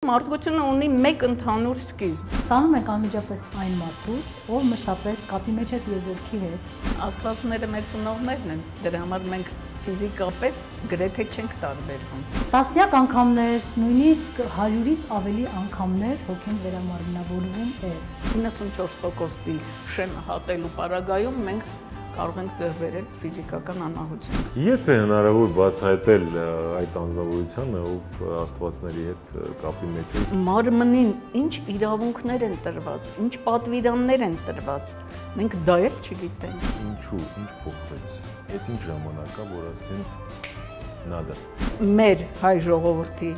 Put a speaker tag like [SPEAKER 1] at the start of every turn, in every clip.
[SPEAKER 1] մարդկությունը ունի մեկ ընդհանուր սկիզբ։
[SPEAKER 2] Ստանում ենք անմիջապես այն մարդուց, ով մշտապես կապի մեջ է տիեզերքի հետ։
[SPEAKER 1] Աստվածները մեր ծնողներն են, դրա համար մենք ֆիզիկապես գրեթե չենք տարբերվում։
[SPEAKER 2] Տասնյակ անգամներ, նույնիսկ 100-ից ավելի անգամներ հոգին վերամարմնավորվում է։
[SPEAKER 1] 94%-ի շեմ հատելու պարագայում մենք կարող ենք դեռ վերել ֆիզիկական անահություն։
[SPEAKER 3] Երբ է հնարավոր բացահայտել այդ անձնավորությունը, ով աստվածների հետ կապի մեջ է։
[SPEAKER 1] Մարմնին ինչ իրավունքներ են տրված, ինչ պատվիրաններ են տրված, մենք դա էլ չգիտենք։
[SPEAKER 3] Ինչու, ինչ փոխվեց։ Այդ ինչ ժամանակ է, որ ասեն նադա։
[SPEAKER 1] Մեր հայ ժողովրդի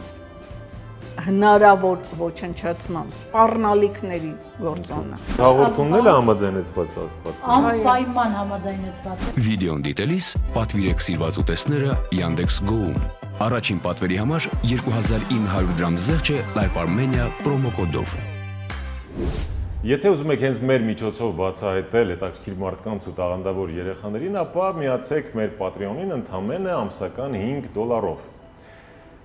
[SPEAKER 1] հնարավոր ոչնչացման սպառնալիքների գործոնը։
[SPEAKER 3] Հաղորդումն էլ է համաձայնեցված Աստված։
[SPEAKER 2] Անպայման համաձայնեցված է։
[SPEAKER 4] Վիդեոն դիտելիս պատվիրեք սիրված ուտեստները Yandex.Go-ում։ Առաջին պատվերի համար 2900 գրամ զեղչ է Life Armenia պրոմոկոդով։
[SPEAKER 3] Եթե ուզում եք հենց մեր միջոցով բացահայտել հետաքրքիր մարդկանց ու տաղանդավոր երեխաներին, ապա միացեք մեր Patreon-ին ընդամենը ամսական $5-ով։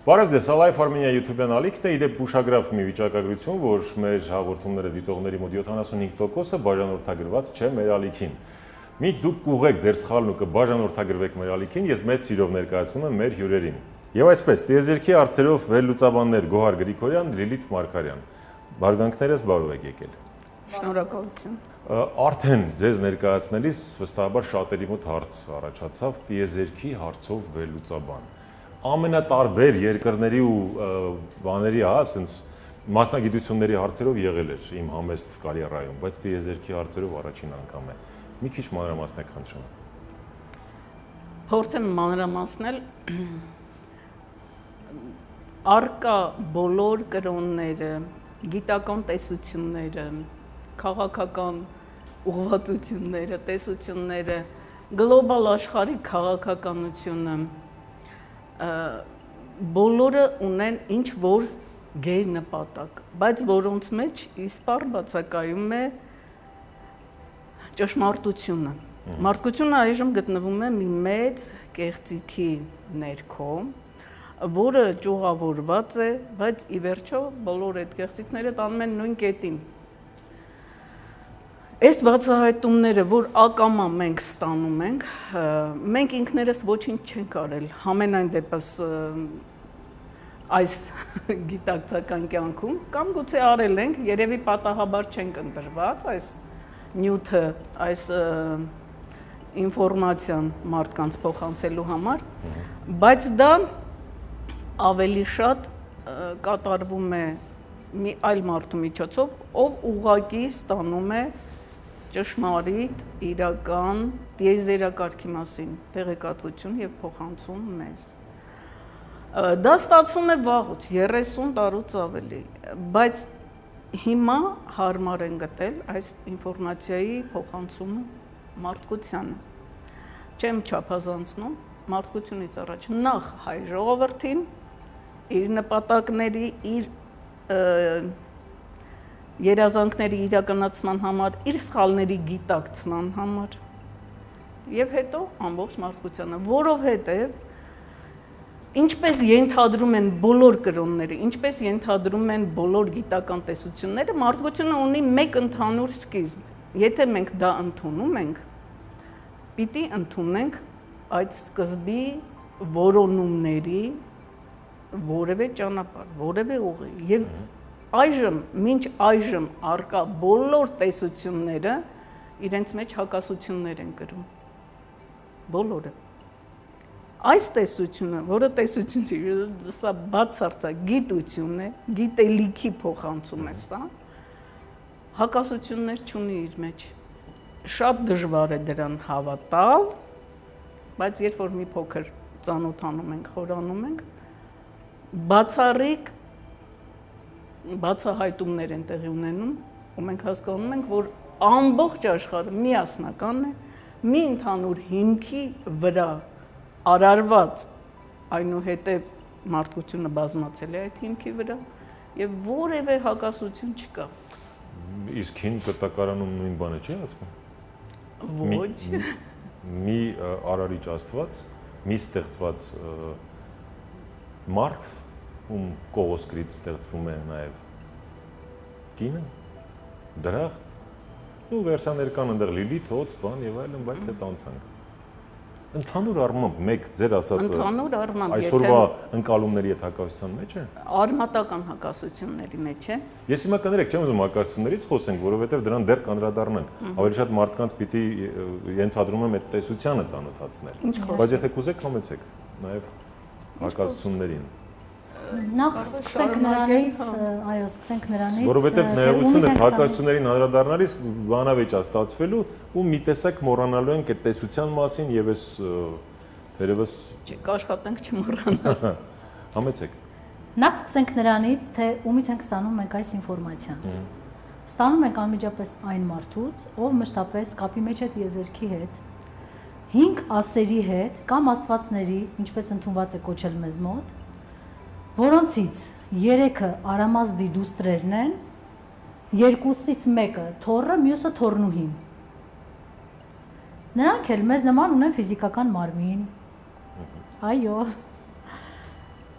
[SPEAKER 3] Բարև ձեզ, Life Armenia YouTube-յան ալիքն է, իդեպ ուշագրավ մի վիճակագրություն, որ մեր հաղորդումները դիտողների մոտ 75%-ը բաժանորդագրված չէ մեր ալիքին։ Մինչ դուք կուղեք ձեր սխալն ու կբաժանորդագրվեք մեր ալիքին, ես մեծ սիրով ներկայացնում եմ մեր հյուրերին։ Եվ այսպես, տիեզերքի հարցերով վերլուծաբաններ Գոհար Գրիգորյան, Լիլիթ Մարգարյան։ Բարգանքներս բարով եք եկել։
[SPEAKER 1] Շնորհակալություն։
[SPEAKER 3] Արդեն ձեզ ներկայացնելիս վստահաբար շատերի մոտ հարց առաջացավ տիեզերքի հարցով վերլուծաբան։ Ամենատարբեր երկրների ու բաների, ասենց մասնագիտությունների հարցերով եղել էր իմ համեստ կարիերայում, բայց տիեզերքի հարցերով առաջին անգամ է։ Մի քիչ մանրամասնեք խնդրում։
[SPEAKER 1] Փորձեմ մանրամասնել արկա բոլոր կրոնները, գիտական տեսությունները, քաղաքական ուղղվածությունները, տեսությունները, գլոբալ աշխարհի քաղաքականությունը բոլորը ունեն ինչ որ գեր նպատակ, բայց որոնց մեջ իսպառ բացակայում է ճշմարտությունը։ Մարդկությունը այժմ գտնվում է մի մեծ կեղծիքի ներքո, որը ճյուղավորված է, բայց ի վերջո բոլոր այդ կեղծիքները տանում են նույն կետին։ Այս բացահայտումները, որ ակամա մենք ստանում ենք, մենք ինքներս ոչինչ չենք արել, համենայն դեպս այս գիտակցական կյանքում, կամ գուցե արել ենք, երևի պատահաբար չենք ընտրված այս նյութը, այս ինֆորմացիան մարդկանց փոխանցելու համար, բայց դա ավելի շատ կատարվում է մի այլ մարդու միջոցով, ով ուղղակի ստանում է ճշմարիտ, իրական, տիեզերակարգի մասին տեղեկատվություն եւ փոխանցում մեզ։ Դա ստացվում է վաղուց, 30 տարուց ավելի, բայց հիմա հարմար են գտել այս ինֆորմացիայի փոխանցումը մարդկությանը։ Չեմ չափազանցնում մարդկությունից առաջ նախ հայ ժողովրդին, իր նպատակների, իր երազանքների իրականացման համար, իր սխալների գիտակցման համար եւ հետո ամբողջ մարդկությանը, որովհետեւ ինչպես ենթադրում են բոլոր կրոնները, ինչպես ենթադրում են բոլոր գիտական տեսությունները, մարդկությունը ունի մեկ ընդհանուր սկիզբ։ Եթե մենք դա ընդունում ենք, պիտի ընդունենք այդ սկզբի որոնումների որևէ ճանապարհ, որևէ ուղի եւ այժմ, մինչ այժմ արկա բոլոր տեսությունները իրենց մեջ հակասություններ են կրում։ Բոլորը։ Այս տեսությունը, որը տեսություն չի, սա բացարձակ գիտություն է, գիտելիքի փոխանցում է սա, հակասություններ չունի իր մեջ։ Շատ դժվար է դրան հավատալ, բայց երբ որ մի փոքր ծանոթանում ենք, խորանում ենք, բացառիկ բացահայտումներ են տեղի ունենում, ու մենք հասկանում ենք, որ ամբողջ աշխարհը միասնական է, մի ընդհանուր հիմքի վրա արարված, այնուհետև մարդկությունը բազմացել է այդ հիմքի վրա, եւ որևէ հակասություն չկա։
[SPEAKER 3] Իսկ հին կտակարանում նույն բանը չի ասվում։
[SPEAKER 1] Ոչ։
[SPEAKER 3] Մի արարիչ Աստված, մի ստեղծված մարդ ում կողոսկրից ստեղծվում է նաև կինը, դրախտ, ու վերսիաներ կան այնտեղ լիլիթ, հոց, բան եւ այլն, բայց այդ անցանք։ Ընդհանուր առմամբ մեկ ձեր ասածը այսօրվա ընկալումների հետ հակասության մեջ է։
[SPEAKER 1] Արմատական հակասությունների մեջ է։
[SPEAKER 3] Ես հիմա կներեք, չեմ ուզում հակասություններից խոսենք, որովհետեւ դրան դեռ կանդրադառնանք։ Ավելի շատ մարդկանց պիտի ենթադրում եմ այդ տեսությանը ծանոթացնել։ Բայց եթե կուզեք, համեցեք նաև հակասություններին։
[SPEAKER 2] Նախ սկսենք նրանից, այո, սկսենք նրանից,
[SPEAKER 3] որովհետև ներողություն այդ հակասություններին անդրադառնալիս բանավեճ է ստացվելու ու մի տեսակ մոռանալու ենք այդ տեսության մասին եւ այս թերևս
[SPEAKER 1] կաշխատենք չմոռանալ։
[SPEAKER 3] Համեցեք։
[SPEAKER 2] Նախ սկսենք նրանից, թե ումից ենք ստանում մենք այս ինֆորմացիան։ Ստանում ենք անմիջապես այն մարդուց, ով մշտապես կապի մեջ է տիեզերքի հետ, 5 ասերի հետ կամ աստվածների, ինչպես ընդունված է կոչել մեզ մոտ, որոնցից 3-ը արամազդի դուստրերն են, 2-ից մեկը թոռը, մյուսը թոռնուհին։ Նրանք էլ մեզ նման ունեն ֆիզիկական մարմին, այո,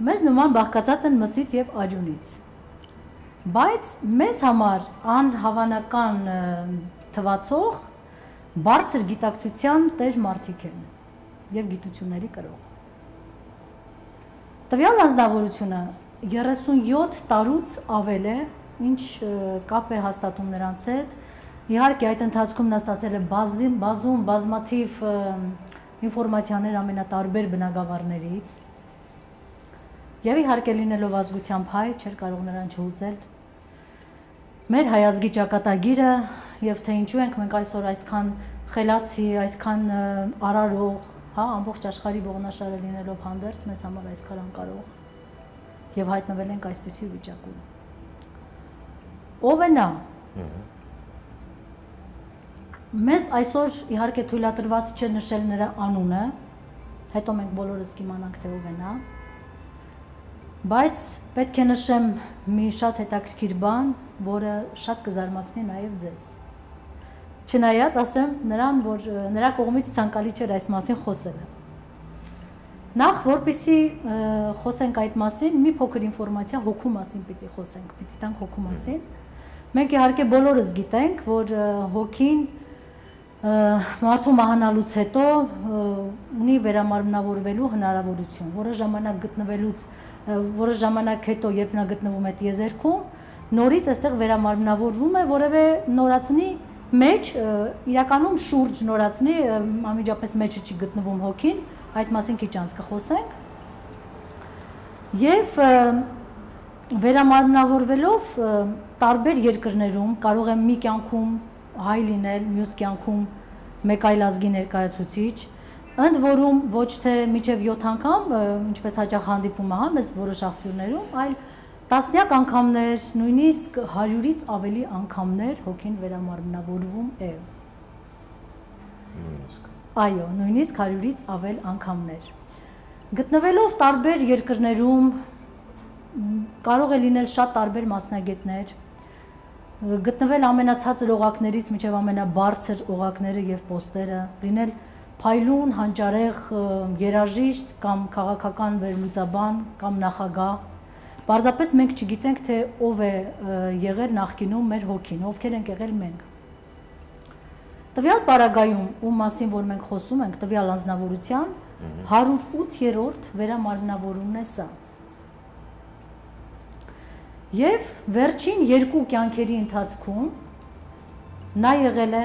[SPEAKER 2] մեզ նման բաղկացած են մսից և արյունից, բայց մեզ համար անհավանական թվացող բարձր գիտակցության տեր մարդիկ են և գիտությունների կրող։ Տվյալ անձնավորությունը 37 տարուց ավել է, ինչ կապ է հաստատում նրանց հետ, իհարկե այդ ընթացքում նա ստացել է բազմաթիվ ինֆորմացիաներ ամենատարբեր բնագավառներից և իհարկե լինելով ազգությամբ հայ, չէր կարող նրան չհուզել մեր հայազգի ճակատագիրը և թե ինչու ենք մենք այսօր այսքան խելացի, այսքան արարող, ամբողջ աշխարհի ողնաշարը լինելով հանդերձ մեզ համար այսքան անկարող եւ հայտնվել ենք այսպիսի վիճակում։ Ով է նա։ Մեզ այսօր իհարկե թույլատրված չէ նշել նրա անունը, հետո մենք բոլորս կիմանանք թե ով է նա, բայց պետք է նշեմ մի շատ հետաքրքիր բան, որը շատ կզարմացնի նաեւ ձեզ։ Չնայած ասեմ նրան, որ նրա կողմից ցանկալի չէր այս մասին խոսելը։ Նախ, որպեսզի խոսենք այդ մասին, մի փոքր ինֆորմացիա հոգու մասին պիտի խոսենք, պիտի տանք հոգու մասին։ Մենք իհարկե բոլորս գիտենք, որ հոգին մարդու մահանալուց հետո ունի վերամարմնավորվելու հնարավորություն, որը ժամանակ հետո, երբ նա գտնվում է տիեզերքում, նորից այստեղ վերամարմնավորվում է որևէ նորածնի մեջ, իրականում շուրջ նորածնի, անմիջապես մեջը չի գտնվում հոգին, այդ մասին քիչ անց կխոսենք, և վերամարմնավորվելով տարբեր երկրներում կարող է մի կյանքում հայ լինել, մյուս կյանքում մեկ այլ ազգի ներկայացուցիչ, ընդ որում ոչ թե մինչև 7 անգամ, ինչպես հաճախ հանդիպում է մեզ որոշ աղբյուրներում, այլ տասնյակ անգամներ, նույնիսկ 100-ից ավելի անգամներ հոգին վերամարմնավորվում է։ Այո, նույնիսկ 100-ից ավել անգամներ։ Գտնվելով տարբեր երկրներում կարող է լինել շատ տարբեր մասնագետներ, գտնվել ամենացածր օղակներից մինչև ամենաբարձր օղակները և պոստերը, լինել փայլուն, հանճարեղ երաժիշտ կամ քաղաքական վերլուծաբան կամ նախագահ, պարզապես մենք չգիտենք, թե ով է եղել նախկինում մեր հոգին, ովքեր ենք եղել մենք։ Տվյալ պարագայում, ում մասին որ մենք խոսում ենք, տվյալ անձնավորության 108-րդ վերամարմնավորումն է սա։ Եվ վերջին 2 կյանքերի ընթացքում նա եղել է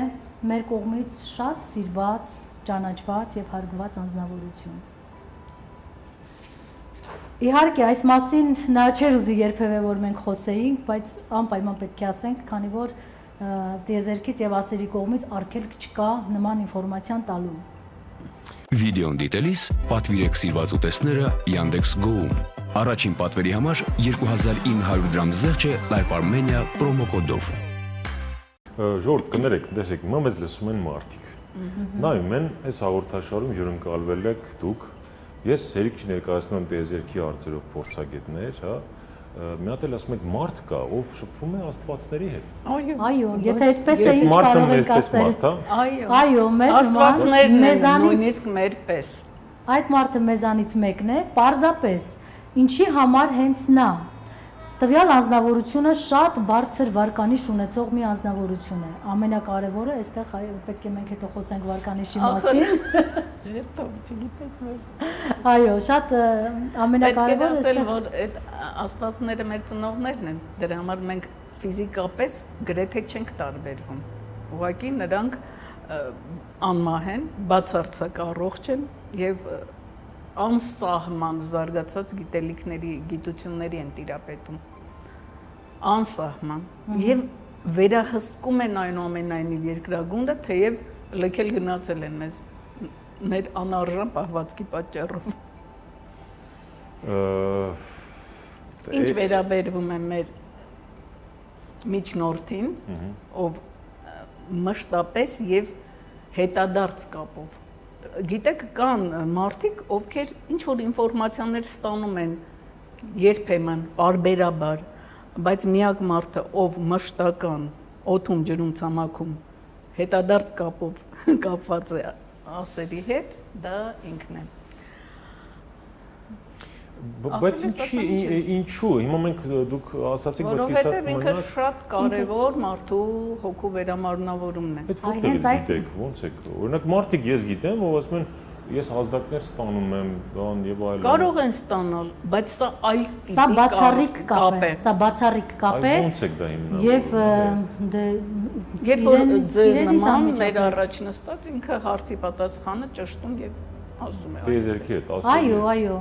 [SPEAKER 2] մեր կողմից շատ սիրված, ճանաչված և հարգված անձնավորություն։ Իհարկե, այս մասին նա չէր ուզի երբևէ որ մենք խոսեինք, բայց անպայման պետք է ասենք, քանի որ տիեզերքից եւ ասերի կողմից արգելք չկա նման ինֆորմացիան տալու։
[SPEAKER 4] Վիդեոն դիտելիս պատվիրեք սիրված ուտեստները Yandex Go-ում։ Առաջին պատվերի համար 2900 դրամ զեղչ է Life Armenia պրոմոկոդով։
[SPEAKER 3] Ժորդ, կներեք, տեսեք, հիմա մեզ լսում են մարդիկ։ Նայում են, այս հաղորդաշարում հյուրընկալվել եք դուք, ես հերիք չներկայացնում եմ տիեզերքի հարցերով փորձագետներ, հա, մի հատ էլ ասում եք մարդ կա, ով շփվում է աստվածների հետ։
[SPEAKER 2] Այո, եթե այդպես է ինչ կարող եք ասել։ Այո, մեր
[SPEAKER 1] աստվածներն են նույնիսկ մեր պես։
[SPEAKER 2] Այդ մարդը մեզանից մեկն է, պարզապես ինչի համար հենց նա տվյալ անձնավորությունը շատ բարձր վարկանիշ ունեցող մի անձնավորություն է։ Ամենակարևորը այստեղ պետք է մենք հետո խոսենք վարկանիշի մասին։
[SPEAKER 1] Հետո չգիտես մեր։
[SPEAKER 2] Այո, շատ ամենակարևորը
[SPEAKER 1] այստեղ որ այդ աստվածները մեր ծնողներն են, դրա համար մենք ֆիզիկապես գրեթե չենք տարբերվում։ Ուղղակի նրանք անմահ են, բացարձակ առողջ են եւ անսահման զարգացած գիտելիքների, գիտությունների են տիրապետում։ Անսահման եւ վերահսկում են այնուամենայնիվ երկրագունդը, թեև լքել գնացել են մեզ մեր անարժան պահվածքի պատճառով։ Ինչ վերաբերվում է մեր միջնորդին, ով մշտապես եւ հետադարձ կապով։ Գիտեք, կան մարդիկ, ովքեր ինչ որ ինֆորմացիաներ ստանում են երբեմն, պարբերաբար, բայց միակ մարդը, ով մշտական օդում ջրում ցամաքում հետադարձ կապով կապված է ասերի հետ, դա ինքն է։
[SPEAKER 3] Բայց ինչու, հիմա մենք դուք ասացիք, բայց կիսատ
[SPEAKER 1] որովհետև ինքը շատ կարևոր մարդու հոգու վերամարմնավորումն է։
[SPEAKER 3] Այդ որտեղից գիտեք, ոնց է։ Օրինակ մարդիկ ես գիտեմ, ով ասում են ես ազդակներ ստանում եմ, բան եւ այլն։
[SPEAKER 1] Կարող են ստանալ, բայց սա այլ
[SPEAKER 2] Սա բացառիկ կապ է, սա բացառիկ կապ է։
[SPEAKER 3] Ոնց եք դա հիմնավորում։
[SPEAKER 2] Եվ
[SPEAKER 1] երբ որ ձեզ նման մեր առաջ նստած ինքը հարցի պատասխանը ճշտում եւ ասում է։
[SPEAKER 3] Տեզերքի հետ ասում։
[SPEAKER 2] Այո, այո։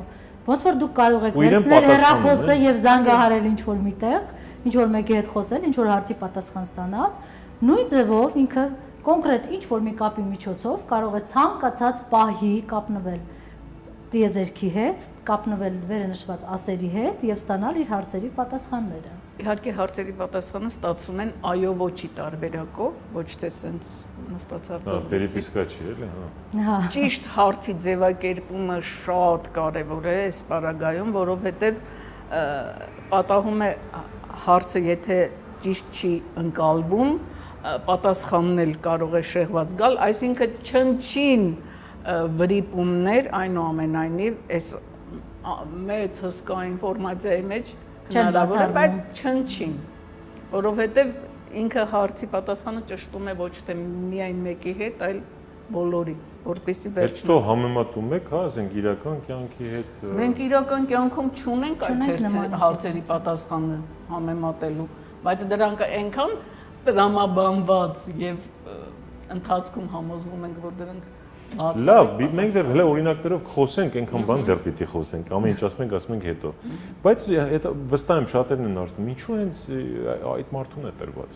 [SPEAKER 2] Ոնց որ դուք կարող եք վերցնել հեռախոսը եւ զանգահարել ինչ որ միտեղ, ինչ որ մեկի հետ խոսել, ինչ որ հարցի պատասխան ստանալ, նույն ձևով ինքը կոնկրետ ինչ որ մի կապի միջոցով կարող է ցանկացած պահի կապնվել տիեզերքի հետ, կապնվել վերնշված ասերի հետ եւ ստանալ իր հարցերի պատասխանները։
[SPEAKER 1] Իհարկե հարցերի պատասխանը ստացվում են այո ոչի տարբերակով, ոչ թե սենց նստած հարցազրույցի։
[SPEAKER 3] Պերիպիսկա չի, էլի, հա։
[SPEAKER 1] Ճիշտ հարցի ձևակերպումը շատ կարևոր է այս պարագայում, որովհետեւ պատահում է հարցը եթե ճիշտ չի ընկալվում, պատասխանն էլ կարող է շեղված գալ, այսինքն չնչին վրիպումներ այնուամենայնիվ այս մեծ հսկա ինֆորմացիայի մեջ հնարավոր է, բայց չնչին, որովհետև ինքը հարցի պատասխանը ճշտում է ոչ թե միայն մեկի հետ, այլ բոլորի, որպեսզի վերջնա։
[SPEAKER 3] Հետո համեմատում եք, հա, ասենք իրական կյանքի հետ։
[SPEAKER 1] Մենք իրական կյանքում չունենք այդ հարցերի պատասխանը համեմատելու, բայց դրանք այնքան տրամաբանված եւ ընթացքում համոզվում ենք, որ դրանք
[SPEAKER 3] Լավ, մենք դեռ հələ օրինակներով խոսենք, այնքան բան դեռ պիտի խոսենք, ամեն ինչ ասում ենք հետո։ Բայց վստահ եմ շատերն են հարցնում, ինչու հենց այդ մարդուն է տրված։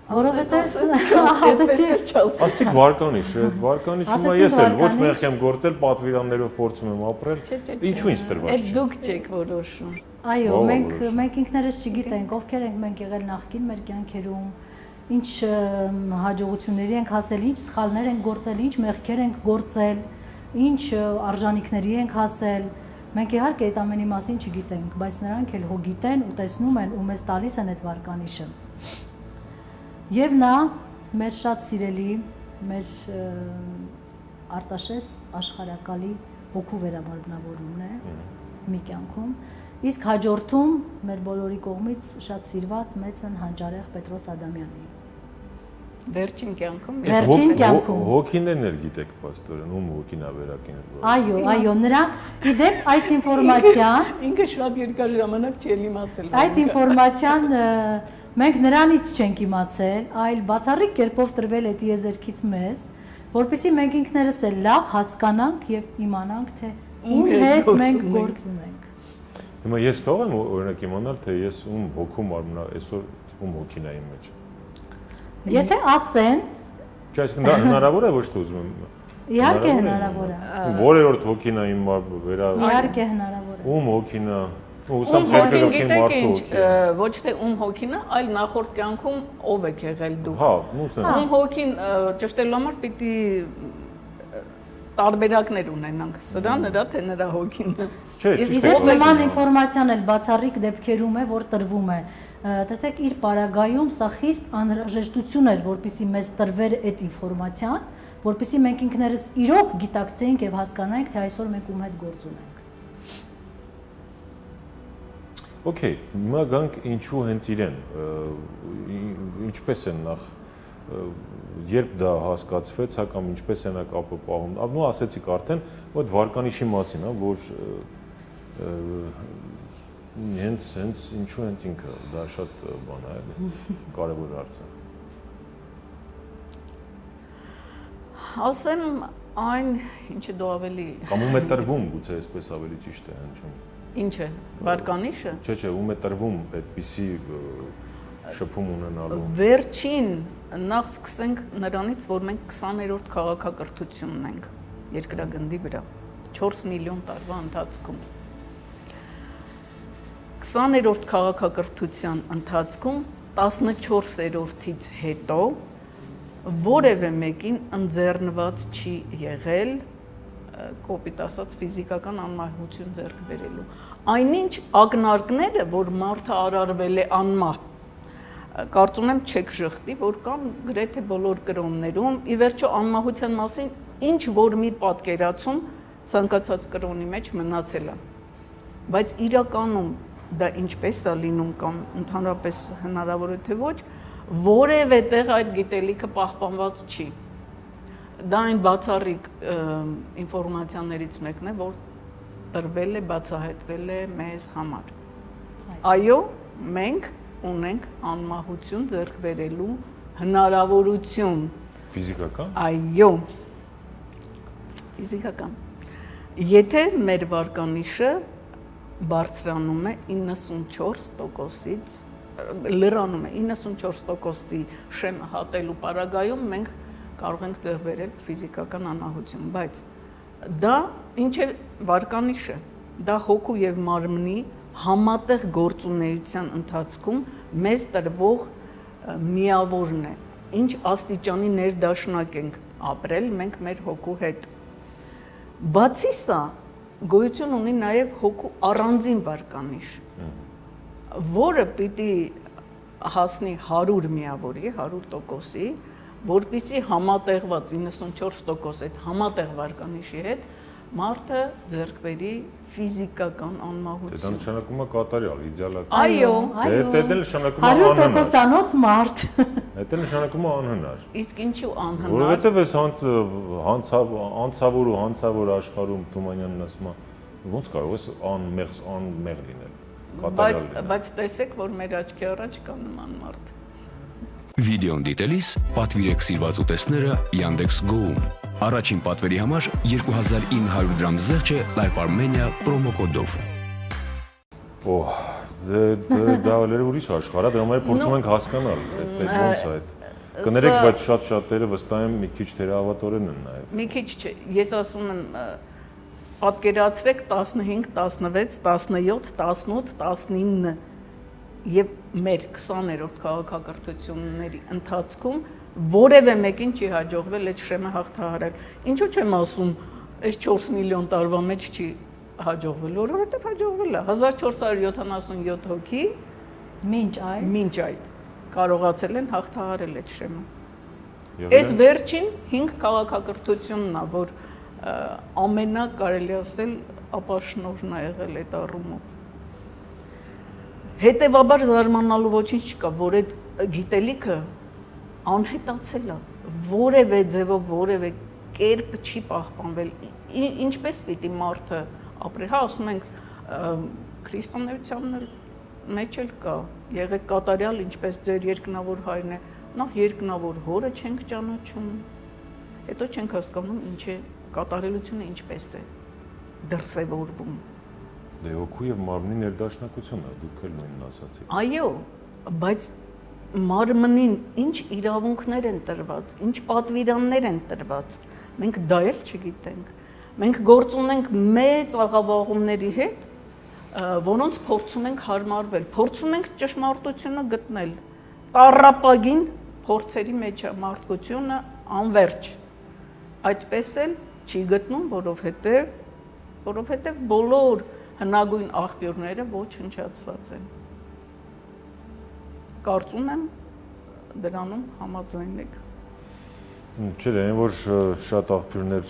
[SPEAKER 2] Որովհետեւ
[SPEAKER 3] ասիկ վարկանիշ, վարկանիշ հիմա ես էլ ոչ մեղ եմ գործել, պատվիրաններով փորձում եմ ապրել։ Ինչու ինձ տրված
[SPEAKER 1] է։ Այդ դուք չեք որոշում։
[SPEAKER 2] Այո, մենք ինքներս չգիտենք ովքեր ենք մենք եղել նախկին մեր կյանքերում, ինչ հաջողությունների ենք հասել, ինչ սխալներ ենք գործել, ինչ մեղքեր ենք գործել, ինչ արժանինքների ենք հասել։ Մենք իհարկե այդ ամենի մասին չգիտենք, բայց նրանք էլ հո գիտեն ու տեսնում են ու մեզ տալիս են այդ վարկանիշը։ Եվ նա մեր շատ սիրելի, մեր Արտաշես աշխարհակալի հոգու վերամարմնավորումն է մի կյանքում, իսկ հաջորդում մեր բոլորի կողմից շատ սիրված մեծն հանճարեղ Պետրոս Ադամյանի։
[SPEAKER 1] Վերջին կյանքում։
[SPEAKER 2] Վերջին կյանքում։
[SPEAKER 3] Հոգիներն էլ գիտեք, պաստորեն, ում հոգին է վերակենել։
[SPEAKER 2] Այո, այո, նրանք գիտեք այս ինֆորմացիան,
[SPEAKER 1] ինքը շատ երկար ժամանակ չի իմացել։
[SPEAKER 2] Այդ ինֆորմացիան մենք նրանից չենք իմացել, այլ բացառիկ կերպով տրվել է տիեզերքից մեզ, որպեսզի մենք ինքներս էլ լավ հասկանանք եւ իմանանք, թե ում հետ մենք գործ ունենք։
[SPEAKER 3] Հիմա ես կարող եմ օրինակ իմանալ, թե ես ում հոգու մարմնա այսօր ում հոգին է իմ մեջ։
[SPEAKER 2] Եթե ասեն,
[SPEAKER 3] Չէ, այսինքն դա հնարավոր է ոչ թե ուզում եմ։
[SPEAKER 2] Իհարկե հնարավոր է։
[SPEAKER 3] Որերորդ հոգին է իմ վերա։
[SPEAKER 2] Իհարկե հնարավոր է։
[SPEAKER 3] Ում հոգին է։
[SPEAKER 1] Ում հոգին գիտեք ինչ, ոչ թե ում հոգին է, այլ նախորդ կյանքում ով եք եղել դուք։
[SPEAKER 3] Հա, նույնիսկ։
[SPEAKER 1] Ում հոգին ճշտելու համար պիտի տարբերակներ ունենանք։ Սրա նրա թե նրա հոգին։
[SPEAKER 3] Չէ,
[SPEAKER 2] իսկ նման ինֆորմացիան էլ բացառիկ դեպքերում է, որ տրվում է։ Տեսեք, իր պարագայում սա խիստ անհրաժեշտություն էր, որպեսզի մեզ տրվեր այդ ինֆորմացիան, որպեսզի մենք ինքներս իրոք գիտակցեինք եւ հասկանայինք, թե այսօր մենք ում հետ գործ ունենք։
[SPEAKER 3] Հիմա ես կարող եմ օրինակ իմանալ, թե ես ում հոգին է իմ մեջ։ Չէ,
[SPEAKER 2] Այո, այո, նրանք գիտեք այս ինֆորմացիան,
[SPEAKER 3] Որերորդ հոգին է իմ մեջ։
[SPEAKER 2] իսկ եթե ասեն,
[SPEAKER 3] Ում հոգին է։ Okay, հիմա գանք ինչու հենց իրեն, ինչպես են նախ երբ դա հասկացվեց, հա կամ ինչպես են կապը պահում։ Նո ասեցիք արդեն, այդ վարկանիշի մասին, հա, որ հենց ինչու հենց ինքը, դա շատ բան է, կարևոր հարց է։
[SPEAKER 1] Ասեմ այն, ինչը դու ավելի
[SPEAKER 3] Կամ ում է տրվում, գուցե այսպես ավելի ճիշտ է հնչում։
[SPEAKER 1] Ինչ է, վարկանիշը։
[SPEAKER 3] Չէ, ում է տրվում այդպիսի շփում ունենալու։
[SPEAKER 1] Վերջին նախ սկսենք նրանից, որ մենք 20-րդ քաղաքակրթությունն ենք երկրագնդի վրա 4 միլիոն տարվա ընթացքում։ 20-րդ քաղաքակրթության ընթացքում 14-րդից հետո որևէ մեկին ընձեռնված չի եղել կոպիտ ասած ֆիզիկական անմահություն ձեռք բերելու։ Այնինչ ակնարկները, որ մարդը արարվել է անմահ, կարծում եմ չեք ժխտի, որ կան գրեթե բոլոր կրոններում, ի վերջո անմահության մասին ինչ որ մի պատկերացում ցանկացած կրոնի մեջ մնացել է։ Բայց իրականում դա ինչպես է լինում կամ ընդհանրապես հնարավոր է թե ոչ, որևէ տեղ այդ գիտելիքը պահպանված չի։ Դա այն բացառիկ ինֆորմացիաներից մեկն է, որ տրվել է, բացահայտվել է մեզ համար։ Այո, մենք ունենք անմահություն ձեռք բերելու հնարավորություն։
[SPEAKER 3] Ֆիզիկական։
[SPEAKER 1] Այո։ Ֆիզիկական։ Եթե մեր վարկանիշը բարձրանում է 94%-ից, լրանում է 94%-ի շեմը հատելու պարագայում մենք կարող ենք ձեռք բերել ֆիզիկական անմահություն, բայց դա ինչ է վարկանիշը, դա հոգու եւ մարմնի համատեղ գործունեության ընթացքում մեզ տրվող միավորն է, ինչ աստիճանի ներդաշնակ ենք ապրել մենք մեր հոգու հետ։ Բացի սա, գոյություն ունի նաեւ հոգու առանձին վարկանիշ, որը պիտի հասնի 100 միավորի, 100%-ի, որպեսզի համատեղված 94% այդ համատեղ վարկանիշի հետ մարդը ձեռք բերի ֆիզիկական անմահություն։
[SPEAKER 3] Դա նշանակում է կատարյալ, իդեալական։
[SPEAKER 1] Այո,
[SPEAKER 3] Դա նշանակում է անհնար։
[SPEAKER 2] 100%-անոց մարդ։
[SPEAKER 3] Դա նշանակում է անհնար։
[SPEAKER 1] Իսկ ինչու անհնար։
[SPEAKER 3] Որովհետև այս անցավոր ու հանցավոր աշխարհում Թումանյանն ասում է, ոնց կարող ես անմեղ լինել, կատարյալ լինել։
[SPEAKER 1] Բայց տեսեք, որ մեր աչքի առաջ կա նման մարդ։
[SPEAKER 4] Վիդեոն դիտելիս պատվիրեք սիրված ուտեստները Yandex Go-ում։ Առաջին պատվերի համար 2900 գրամ զեղչը Life Armenia պրոմոկոդով։
[SPEAKER 3] Դա ուրիշ աշխարհ է, դրա համար փորձում ենք հասկանալ, այդ ոնց է այդ։ Կներեք, բայց շատ-շատերը վստահ եմ մի քիչ թերահավատորեն են նաև։
[SPEAKER 1] Մի քիչ չէ, ես ասում եմ պատկերացրեք 15, 16, 17, 18, 19 եւ մեր 20-րդ քաղաքակրթությունների ընթացքում որևէ մեկին չի հաջողվել այդ շեմը հաղթահարել։ Ինչու՞ չեմ ասում, այս 4 միլիոն տարվա մեջ չի հաջողվել, որովհետեւ հաջողվել է 1477 հոգի մինչ այդ կարողացել են հաղթահարել այդ շեմը։ Այս վերջին 5 քաղաքակրթությունն է, որ ամենա կարելի ասել ապաշնորհն է եղել այդ առումով։ Հետևաբար զարմանալու ոչինչ չկա, որ այդ գիտելիքը անհետացել է, որևէ ձևով, որևէ կերպ չի պահպանվել։ Ինչպես պիտի մարդը ապրի, հա, ասում ենք քրիստոնեությանն մեջ էլ կա, եղեք կատարյալ, ինչպես ձեր երկնավոր հայրն է, նախ երկնավոր հորը չենք ճանաչում, հետո չենք հասկանում ինչ է կատարելությունը ինչպես է դրսևորվում։
[SPEAKER 3] Դե հոգու եւ մարմնի ներդաշնակությունն է, դուք էլ նույնն ասացիք։
[SPEAKER 1] Այո, բայց մարմնին ինչ իրավունքներ են տրված, ինչ պատվիրաններ են տրված, մենք դա էլ չգիտենք։ Մենք գործ ունենք մեծ աղավաղումների հետ, որոնց փորձում ենք հարմարվել, փորձում ենք ճշմարտությունը գտնել։ Տառապագին փորձերի մեջ է մարդկությունը անվերջ։ Այդպես էլ չի գտնում, որովհետև բոլոր հնագույն աղբյուրները ոչնչացված են։ Կարծում եմ դրանում համաձայն եք։
[SPEAKER 3] Չէ, այն որ շատ աղբյուրներ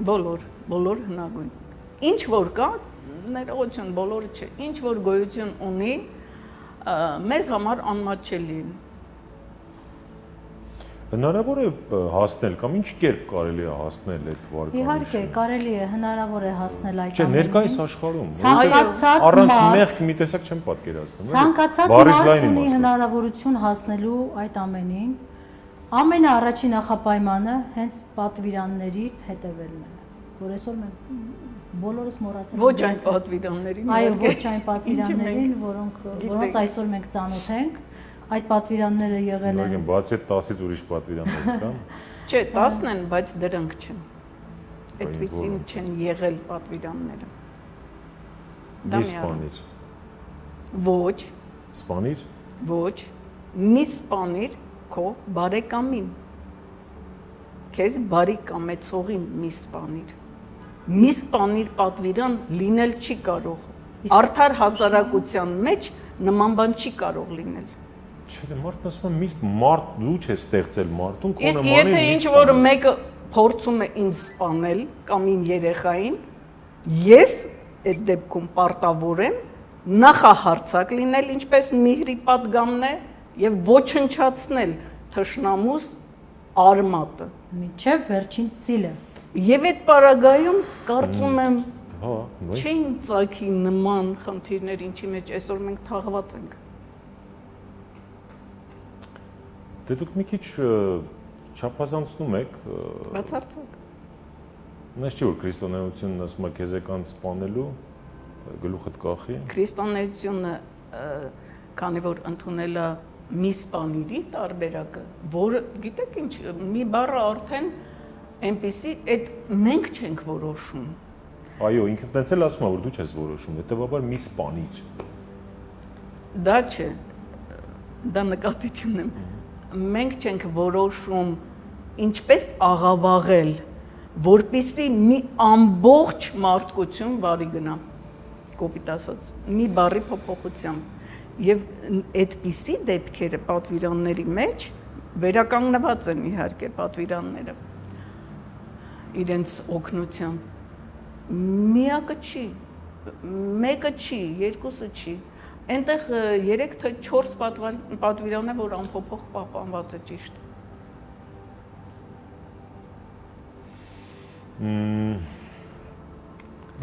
[SPEAKER 1] բոլոր հնագույն։ ինչ որ կա, ներողություն, բոլորը չէ, ինչ որ գոյություն ունի, մեզ համար անմատչելի են։
[SPEAKER 3] Հնարավոր է հասնել կամ ինչ կերպ կարելի է հասնել այդ վարկանիշը։
[SPEAKER 2] Իհարկե, կարելի է, հնարավոր է հասնել այդ
[SPEAKER 3] Չէ, ներկայիս աշխարհում
[SPEAKER 2] ցանկացած
[SPEAKER 3] առանց
[SPEAKER 2] մարդ
[SPEAKER 3] մեղք մի տեսակ չեմ պատկերացնում։
[SPEAKER 2] Ցանկացած մարդ ունի հնարավորություն հասնելու այդ ամենին։ Ամենաառաջին նախապայմանը հենց պատվիրանների հետևելն է, որ այսօր մենք բոլորս մոռացել ենք։
[SPEAKER 1] Ոչ այն պատվիրաններին,
[SPEAKER 2] այո, ոչ այն պատվիրաններին, որոնց այսօր մենք ծանոթ ենք, այդ պատվիրանները եղել են։
[SPEAKER 3] Ուղղակի բացի 10-ից ուրիշ պատվիրաններ կան։
[SPEAKER 1] Չէ, 10 են, բայց դրանք չեն։ Այդպիսին չեն եղել պատվիրանները։
[SPEAKER 3] Մի սպանիր։
[SPEAKER 1] Ոչ,
[SPEAKER 3] Սպանիր։
[SPEAKER 1] ոչ, մի սպանիր քո բարեկամին։ Քեզ բարի կամեցողին մի սպանիր։ Մի սպանիր պատվիրան լինել չի կարող։ Արդար հասարակության մեջ նման բան չի կարող լինել։
[SPEAKER 3] Չէ, մարդն ասում է մի մարդ դու չես ստեղծել մարդուն, քո
[SPEAKER 1] Իսկ
[SPEAKER 3] նմանին։
[SPEAKER 1] եթե ինչ որ մեկը փորձում է ինձ սպանել կամ իմ երեխային, ես այդ դեպքում պարտավոր եմ նախահարցակ լինել, ինչպես Միհրի պատգամն է, եւ ոչնչացնել թշնամուս արմատը։
[SPEAKER 2] Մինչև վերջին ծիլը։
[SPEAKER 1] Եվ այդ պարագայում կարծում եմ
[SPEAKER 3] Հա,
[SPEAKER 1] չէին ծագի նման խնդիրներ, ինչի մեջ այսօր մենք թաղված ենք։
[SPEAKER 3] Դե դուք մի քիչ չափազանցնում եք։
[SPEAKER 1] Բացարձակ։
[SPEAKER 3] Նայես չի որ քրիստոնեությունն ասում է քեզ եկան սպանելու գլուխդ կախի։
[SPEAKER 1] Քրիստոնեությունը քանի որ ընդունել է մի սպանիրի տարբերակը, որը գիտեք ինչ, մի բառը արդեն այնպեսի այդ մենք չենք որոշում։
[SPEAKER 3] Այո, ինքն տենց էլ ասում է որ դու չես որոշում, հետեւաբար մի սպանիր։
[SPEAKER 1] Դա չէ։ Դա նկատի չունեմ։ Մենք չենք որոշում ինչպես աղավաղել, որպեսզի մի ամբողջ մարդկություն վարի գնա, կոպիտ ասած, մի բառի փոփոխությամբ։ Եվ այդպիսի դեպքերը պատվիրանների մեջ վերականգնված են իհարկե պատվիրանները իրենց օգնությամբ։ Միակը չի, մեկը չի, երկուսը չի։ Այնտեղ 3 թե 4 պատվիրան է, որ անփոփոխ պահպանված է ճիշտ։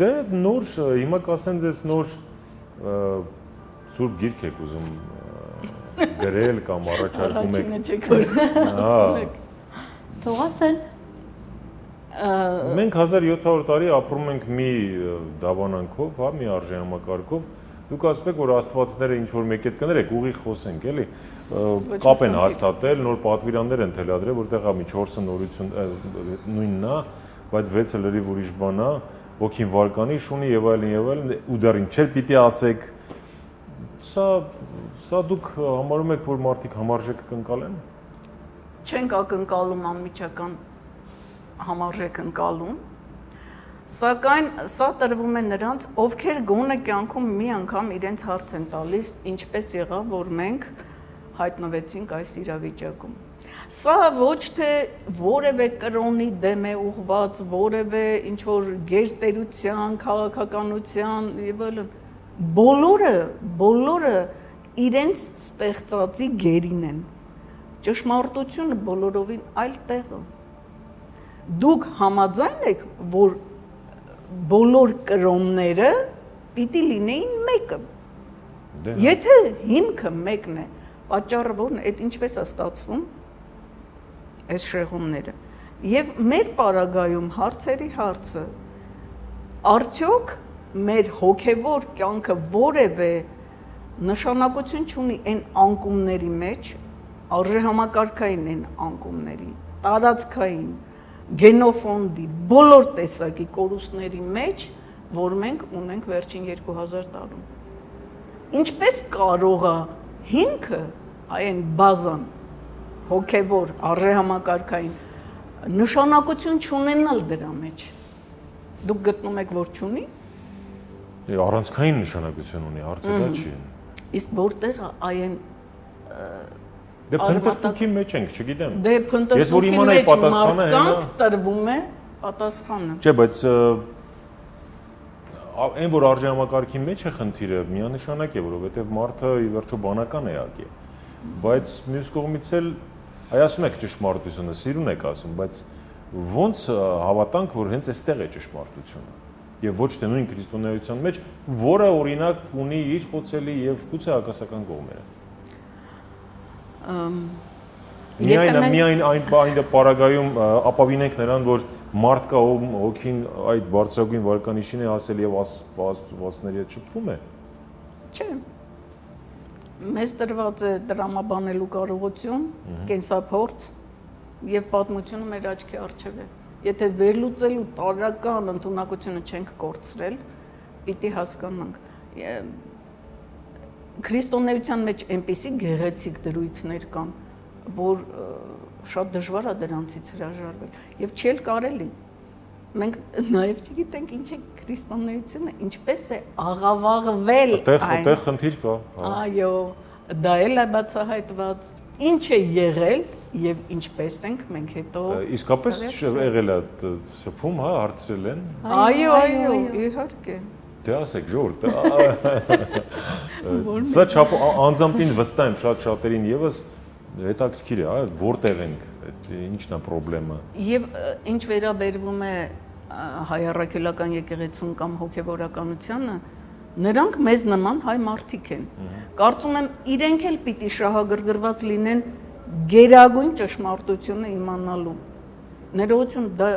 [SPEAKER 3] Դե նոր, հիմա կասեն ձեզ նոր սուրբ գիրք եք ուզում գրել կամ առաջարկում եք։
[SPEAKER 1] Առաջինը չեք որ։
[SPEAKER 2] Թող ասեն։
[SPEAKER 3] Մենք 1700 տարի ապրում ենք մի դավանանքով, հա, մի արժեհամակարգով։ Դուք ասում եք, որ աստվածները ինչ որ մեկ հետ կներեք, ուղիղ խոսենք, էլի, կապ են հաստատել, նոր պատվիրաններ են թելադրել, որտեղ ամի 4-ը նորություն նույնն է, բայց 6-ը լրիվ ուրիշ բան է, ոգին վարկանիշ ունի եւ այլն, ու դեռ ինչեր պիտի ասեք։ Սա դուք համարում եք, որ մարդիկ համարժեք կընկալեն։
[SPEAKER 1] Չենք ակնկալում անմիջական համարժեք ընկալում, սակայն սա տրվում է նրանց, ովքեր գոնե կյանքում մի անգամ իրենց հարց են տալիս, ինչպես եղավ, որ մենք հայտնվեցինք այս իրավիճակում։ Սա ոչ թե որևէ կրոնի դեմ է ուղղված, որևէ ինչ որ գերտերության, քաղաքականության եւ այլն, բոլորը իրենց ստեղծածի գերին են։ Ճշմարտությունը բոլորովին այլ տեղ է։ Դուք համաձայն եք, որ բոլոր կրոնները պիտի լինեին մեկը։ Եթե հիմքը մեկն է, պատճառը որն է, այդ ինչպես է ստացվում այս շեղումները։ Եվ մեր պարագայում հարցերի հարցը, արդյոք մեր հոգևոր կյանքը որևէ նշանակություն չունի այն անկումների մեջ, արժեհամակարգային են անկումների, տարածքային, գենոֆոնդի, բոլոր տեսակի կորուստների մեջ, որ մենք ունենք վերջին 2000 տարում։ Ինչպես կարող է հիմքը, այն բազան, հոգևոր, արժեհամակարգային, նշանակություն չունենալ դրա մեջ։ Դուք գտնում եք, որ չունի։
[SPEAKER 3] Առանցքային նշանակություն ունի, հարցը դա չի։
[SPEAKER 1] Իսկ որտեղ է այն
[SPEAKER 3] Դե փնտրտուքի մեջ ենք, չգիտեմ։
[SPEAKER 1] Դե փնտրտուքի մեջ մարդկանց տրվում է պատասխանը։
[SPEAKER 3] Չէ, բայց այն որ արժեհամակարգի մեջ է խնդիրը, միանշանակ է, որովհետև մարդը ի վերջո բանական էակ է։ Բայց մյուս կողմից էլ ասում եք ճշմարտությունը, սիրուն եք ասում, բայց ոնց հավատանք, որ հենց այստեղ է ճշմարտությունը։ Եվ ոչ թե նույն քրիստոնեության մեջ, որը օրինակ ունի իր խոցելի եւ գուցե հակասական կողմերը։ Միայն այն պարագայում ապավինենք նրան, որ մարդ կա, ով հոգին այդ բարձրագույն վարկանիշին է ասել եւ աստվածների հետ շփվում է։
[SPEAKER 1] Չէ։ Մեզ տրված է դրամաբանելու կարողություն, կենսափորձ եւ պատմությունը մեր աչքի առջեւ է։ Եթե վերլուծելու տարրական ընդունակությունը չենք կորցրել, պիտի հասկանանք։ Քրիստոնեության մեջ այնպիսի գեղեցիկ դրույթներ կան, որ շատ դժվար է դրանցից հրաժարվել եւ չի կարելի։ Մենք նաեւ չգիտենք ինչ է քրիստոնեությունը, ինչպես է աղավաղվել այն։
[SPEAKER 3] Այդտեղ խնդիր կա։
[SPEAKER 1] Այո, դա էլ է բացահայտված։ Ինչ է եղել եւ ինչպես ենք մենք հետո։
[SPEAKER 3] Իսկապես եղել է շփում, հա, հարցրել են։
[SPEAKER 1] Այո, իհարկե։
[SPEAKER 3] Դե ասեք, ժողովուրդ։ Սա անձամբին վստահ եմ շատ-շատերին եւս հետաքրքիր է, այ որտեղ ենք, ինչն է խնդրեմը։ Եվ
[SPEAKER 1] ինչ վերաբերվում է հայ առաքելական եկեղեցուն կամ հոգևորականությանը, նրանք մեզ նման հայ մարդիկ են։ Կարծում եմ իրենք էլ պիտի շահագրգռված լինեն գերագույն ճշմարտությունը իմանալու։ Ներողություն, դա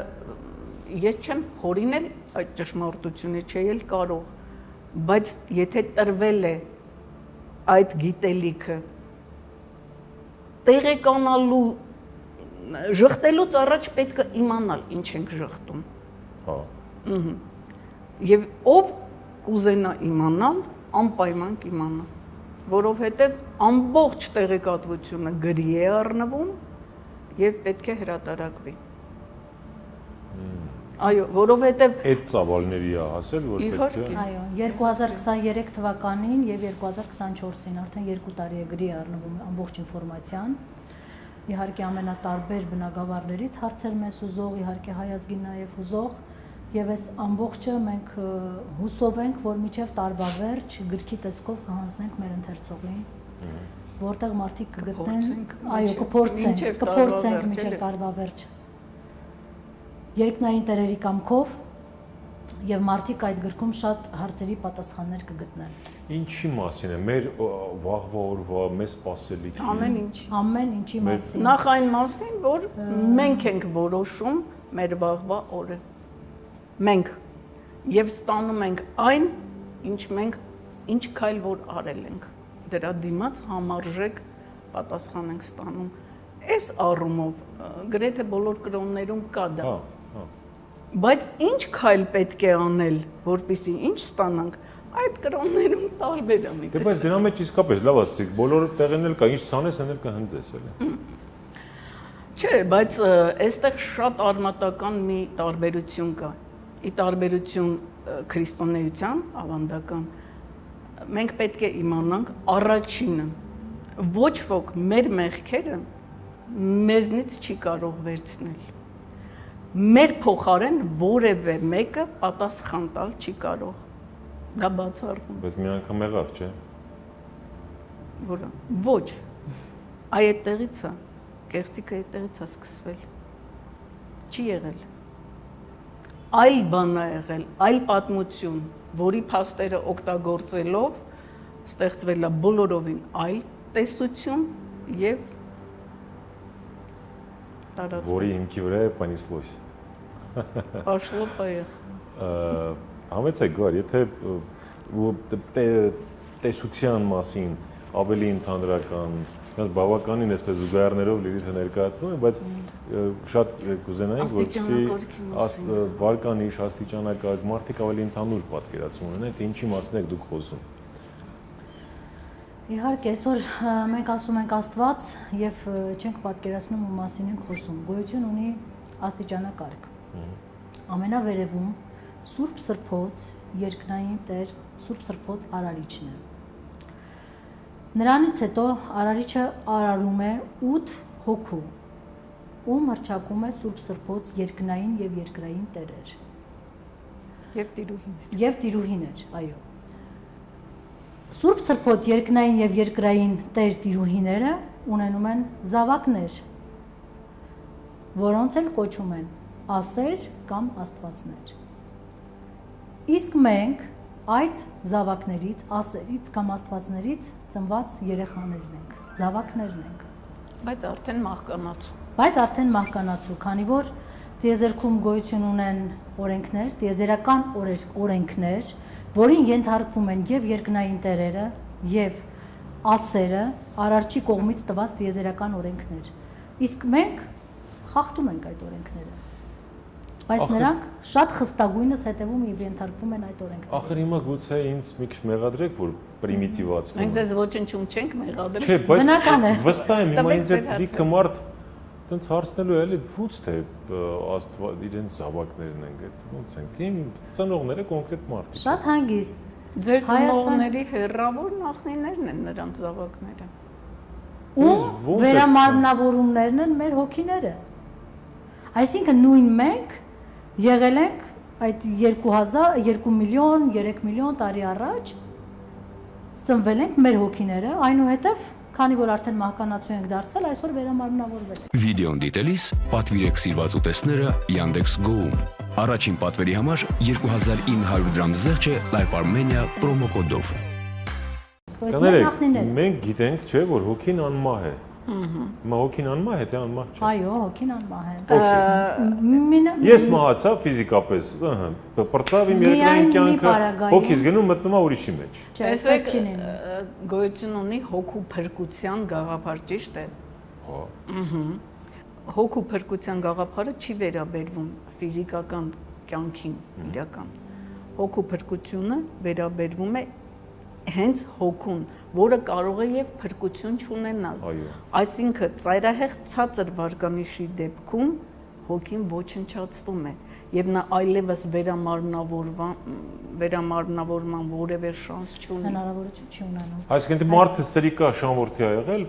[SPEAKER 1] ես չեմ հորինել այդ ճշմարտությունը, չէ էլ կարող, բայց եթե տրվել է այդ գիտելիքը տեղեկանալու ժխտելուց առաջ պետք է իմանալ ինչ ենք ժխտում։
[SPEAKER 3] Հա։
[SPEAKER 1] Եվ ով կուզենա իմանալ, անպայման կիմանա, որովհետև ամբողջ տեղեկատվությունը գրի է առնվում եւ պետք է հրատարակվի։ Այո, որովհետև
[SPEAKER 3] այդ ծավալների է հասել, որ պետք է։
[SPEAKER 2] Այո, 2023 թվականին եւ 2024-ին արդեն 2 տարի է գրի առնվում ամբողջ ինֆորմացիան։ Իհարկե ամենատարբեր բնագավառներից հարցեր մեզ ուզող, իհարկե հայ ազգին նաեւ ուզող, եւ այս ամբողջը մենք հուսով ենք, որ մինչեւ տարվա վերջ գրքի տեսքով կհանձնենք մեր ընթերցողին, որտեղ մարդիկ կգտնեն, այո, կփորձենք մինչեւ տարվա վերջ։ Երկնային տերերի կամքով եւ մարդիկ այդ գրքում շատ հարցերի պատասխաններ կգտնեն։
[SPEAKER 3] Ինչի մասին է մեր վաղվա օրվա մեզ սպասելիքի։
[SPEAKER 2] Ամեն ինչի մասին։
[SPEAKER 1] Նախ այն մասին, որ մենք ենք որոշում մեր վաղվա օրը։ Մենք եւ ստանում ենք այն, ինչ քայլ որ արել ենք։ Դրա դիմաց համարժեք պատասխան ենք ստանում։ Այս առումով գրեթե բոլոր կրոններում կա դա։ Բայց ինչ քայլ պետք է անել, որպեսզի ինչ ստանանք, այդ կրոններում տարբեր է մի
[SPEAKER 3] քիչ։ Դե բայց դրա մեջ իսկապես լավ ասեցիք, բոլոր տեղերն էլ կա, ինչ ցանես, այն էլ կհնձես էլի։
[SPEAKER 1] Չէ, բայց այստեղ շատ արմատական մի տարբերություն կա։ Ի տարբերություն քրիստոնեության ավանդական, մենք պետք է իմանանք առաջինը, ոչ ոք մեր մեղքերը մեզնից չի կարող վերցնել։ Մեր փոխարեն որևէ մեկը պատասխան տալ չի կարող։ Դա բացառվում։
[SPEAKER 3] Բայց մի անգամ եղավ, չէ՞։
[SPEAKER 1] Որը։ Ոչ։ Այդտեղից է, կեղծիքը այդտեղից է սկսվել։ Չի եղել։ Այլ բան է եղել, այլ պատմություն, որի փաստերը օգտագործելով ստեղծվել է բոլորովին այլ տեսություն եւ տարածվել։
[SPEAKER 3] Որի հիմքի վրա է понеслось։
[SPEAKER 1] Пошло поехало։
[SPEAKER 3] Համեցեք գար, եթե տեսության մասին ավելի ընդհանրական, բավականին այսպես զուգահեռներով լիվիթը ներկայացնում է, բայց շատ կուզենայինք, որպեսզի վարկանիշ, աստիճանակարգ, մարդիկ ավելի ընդհանուր պատկերացում ունենան, թե ինչի մասին եք դուք խոսում։
[SPEAKER 2] Իհարկե, այսօր մենք ասում ենք Աստված եւ չենք պատկերացնում ու մասին ենք խոսում։ Գոյություն ունի աստիճանակարգ։ Ամենավերևում Սուրբ Սրբոց, երկնային Տեր, Սուրբ Սրբոց Արարիչն է։ Նրանից հետո Արարիչը արարում է 8 հոգու, ում հռչակում է Սուրբ Սրբոց երկնային եւ երկրային Տերեր։ Եվ տիրուհիներ, այո։ Սուրբ Սրբոց երկնային եւ երկրային տեր տիրուհիները ունենում են զավակներ, որոնց էլ կոչում են ասեր կամ աստվածներ։ Իսկ մենք այդ զավակներից, ասերից կամ աստվածներից ծնված երեխաներն ենք, զավակներն ենք։
[SPEAKER 1] Բայց արդեն
[SPEAKER 2] մահկանացու, քանի որ տիեզերքում գոյություն ունեն օրենքներ, տիեզերական օրենքներ, որին ենթարկվում են եւ երկնային տերերը եւ ասերը, Արարչի կողմից տված տիեզերական օրենքներ։ Իսկ մենք խախտում ենք այդ օրենքները։ Բայց նրանք շատ խստագույնս հետևում եւ ենթարկվում են այդ օրենքներին։
[SPEAKER 3] Ախր հիմա գուցե ինձ մի քիչ մեղադրեք, որ պրիմիտիվացնում եմ։
[SPEAKER 1] Մենք ձեզ ոչնչում չենք մեղադրել։
[SPEAKER 3] Չէ, բայց վստահ եմ հիմա ինձ այդ լիքը մարդ տենց հարցնելու էլի ո՞նց թե Աստված իրենց զավակներն են, այդ ո՞նց են։ Իմ ծնողները կոնկրետ մարդիկ։
[SPEAKER 2] Շատ հանգիստ։
[SPEAKER 1] Ձեր ծնողների հեռավոր նախնիներն են նրանց զավակները։
[SPEAKER 2] Ու վերամարմնավորումներն են մեր հոգիները։ Այսինքն նույն մենք եղել ենք այդ 2 միլիոն, 3 միլիոն տարի առաջ ծնվել ենք մեր հոգիները, այնուհետև քանի որ արդեն մահկանացու ենք դարձել, այսօր վերամարմնավորվել ենք։
[SPEAKER 4] Վիդեոն դիտելիս պատվիրեք սիրված ուտեստները Yandex Go-ում։ Առաջին պատվերի համար 2900 գրամ զեղչը Life Armenia պրոմոկոդով։
[SPEAKER 3] Կներեք, մենք գիտենք, չէ, որ հոգին անմահ է։ Հիմա հոգին անմահ է, թե անմահ չէ։
[SPEAKER 2] Այո, հոգին անմահ է։
[SPEAKER 3] Ես մահացա ֆիզիկապես, պրծավ իմ երկրային կյանքը, հոգիս գնում մտնում է ուրիշի մեջ։
[SPEAKER 1] Տեսեք, գոյություն ունի հոգու փրկության գաղափար, ճիշտ է։ Հոգու փրկության գաղափարը չի վերաբերվում ֆիզիկական կյանքին իրական։ Հոգու փրկությունը վերաբերվում է հենց հոգուն, որը կարող է եւ փրկություն չունենալ։ Այսինքն ծայրահեղ ցածր վարկանիշի դեպքում հոգին ոչնչացվում է եւ նա այլևս վերամարմնավորման որևէ շանս չունի։
[SPEAKER 2] Հնարավորություն չի ունենում։
[SPEAKER 3] Այսինքն մարդը սրիկա շամորթի ա եղել,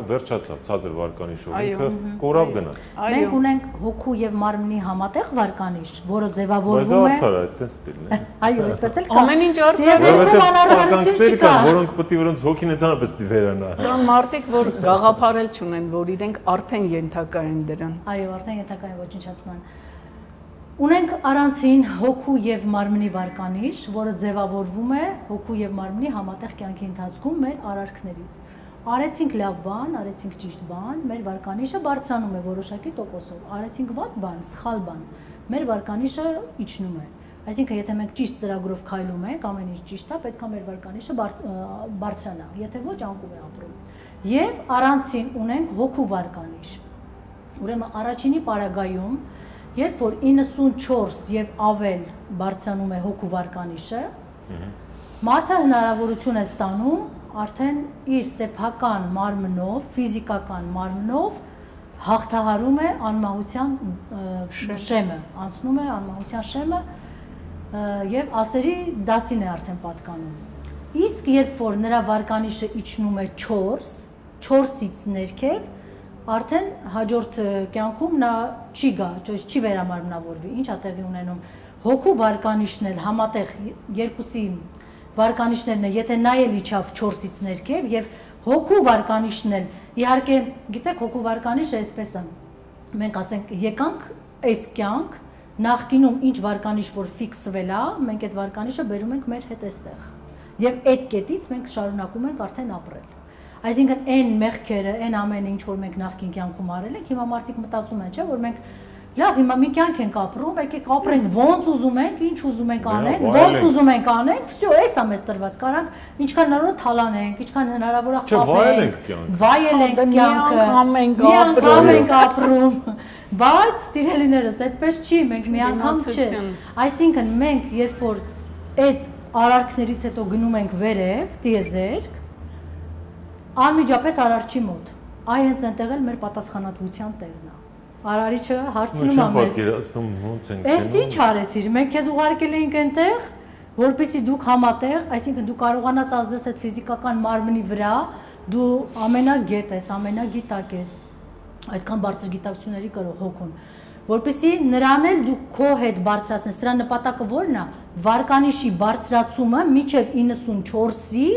[SPEAKER 3] վերջացավ ցածր վարկանիշով, ինքը կորավ գնաց։
[SPEAKER 2] Մենք ունենք հոգու եւ մարմնի համատեղ վարկանիշ, որը ձևավորվում է։
[SPEAKER 3] Բայց այդտենց դիլն է։
[SPEAKER 2] Այո, այդպես էլ կա։
[SPEAKER 1] Ամեն ինչ
[SPEAKER 3] որովհետեւ կան, որոնք պետք է որոնց հոգին ընդհանրապես վերանա։
[SPEAKER 1] Կան մարդիկ, որ գաղափարել չունեն, որ իրենք արդեն ենթակա են դրան։
[SPEAKER 2] Այո, արդեն ենթակա են ոչնչացման։ Ունենք առանցին հոգու եւ մարմնի վարկանիշ, որը ձևավորվում է հոգու եւ մարմնի համատեղ կյանքի ընթացքում մեր արարքներից։ Արեցինք լավ բան, արեցինք ճիշտ բան, մեր վարկանիշը բարձրանում է որոշակի տոկոսով։ Արեցինք վատ բան, սխալ բան, մեր վարկանիշը իջնում է։ Այսինքն, եթե մենք ճիշտ ծրագրով քայլում ենք, ամեն ինչ ճիշտ է, պետք է մեր վարկանիշը բարձրանա, եթե ոչ անկում է ապրում։ Եվ առանցին ունենք հոգու վարկանիշ։ Ուրեմն առաջինի պարագայում երբ որ 94 եւ ավել բարձրանում է հոգու վարկանիշը, մարդը հնարավորություն է ստանում արդեն իր սեփական մարմնով, ֆիզիկական մարմնով հաղթահարում է անմահության շեմը, անցնում է անմահության շեմը եւ ասերի դասին է արդեն պատկանում։ Իսկ երբ որ նրա վարկանիշը իջնում է 4-ից ներքև արդեն հաջորդ կյանքում նա չի գա, չի վերամարմնավորվի, ինչ է տեղի ունենում։ Հոգու վարկանիշն էլ համատեղ երկուսի վարկանիշներն է, եթե նա էլ իջավ 4-ից ներքև եւ հոգու վարկանիշն էլ, իհարկե, գիտեք, հոգու վարկանիշը այսպես է։ Մենք ասենք եկանք այս կյանք, նախկինում ինչ վարկանիշ որ ֆիքսվել է, մենք այդ վարկանիշը բերում ենք մեր հետ այստեղ։ Եվ այդ կետից մենք շարունակում ենք արդեն ապրել։ Այսինքն այն մեղքերը, այն ամենը ինչ որ մենք նախկին կյանքում արել ենք, հիմա մարդիկ մտածում են, չէ, որ մենք լավ, հիմա մի կյանք ենք ապրում, եկեք ապրենք ոնց ուզում ենք, ինչ ուզում ենք անենք, ոնց ուզում ենք անենք, всё, այս է մեզ տրված, կարանք ինչքան հնարավոր է թալանենք, ինչքան հնարավոր է խաբենք, վայելենք կյանքը, մի անգամ ենք ապրում, բայց սիրելիներս, այդպես չի, մենք մի անգամ չէ։ Այսինքն մենք երբ որ այդ արարքներից հետո գնում ենք վերև, տիեզերք, անմիջապես արարչի մոտ, այ հենց այնտեղ էլ մեր պատասխանատվության տեղն է։ Արարիչը հարցնում է մեզ. Էս ինչ արեցիր, մենք քեզ ուղարկել էինք այնտեղ, որպեսզի դուք համատեղ, այսինքն դու կարողանաս ազդես այդ ֆիզիկական մարմնի վրա, դու ամենագետ ես, ամենագիտակ ես, այդքան բարձր գիտակցությունների կրող հոգուն։ որպեսզի նրան էլ դու քո հետ բարձրացնես, դրա նպատակը ո՞րն է, վարկանիշի բարձրացումը մինչև 94-ի,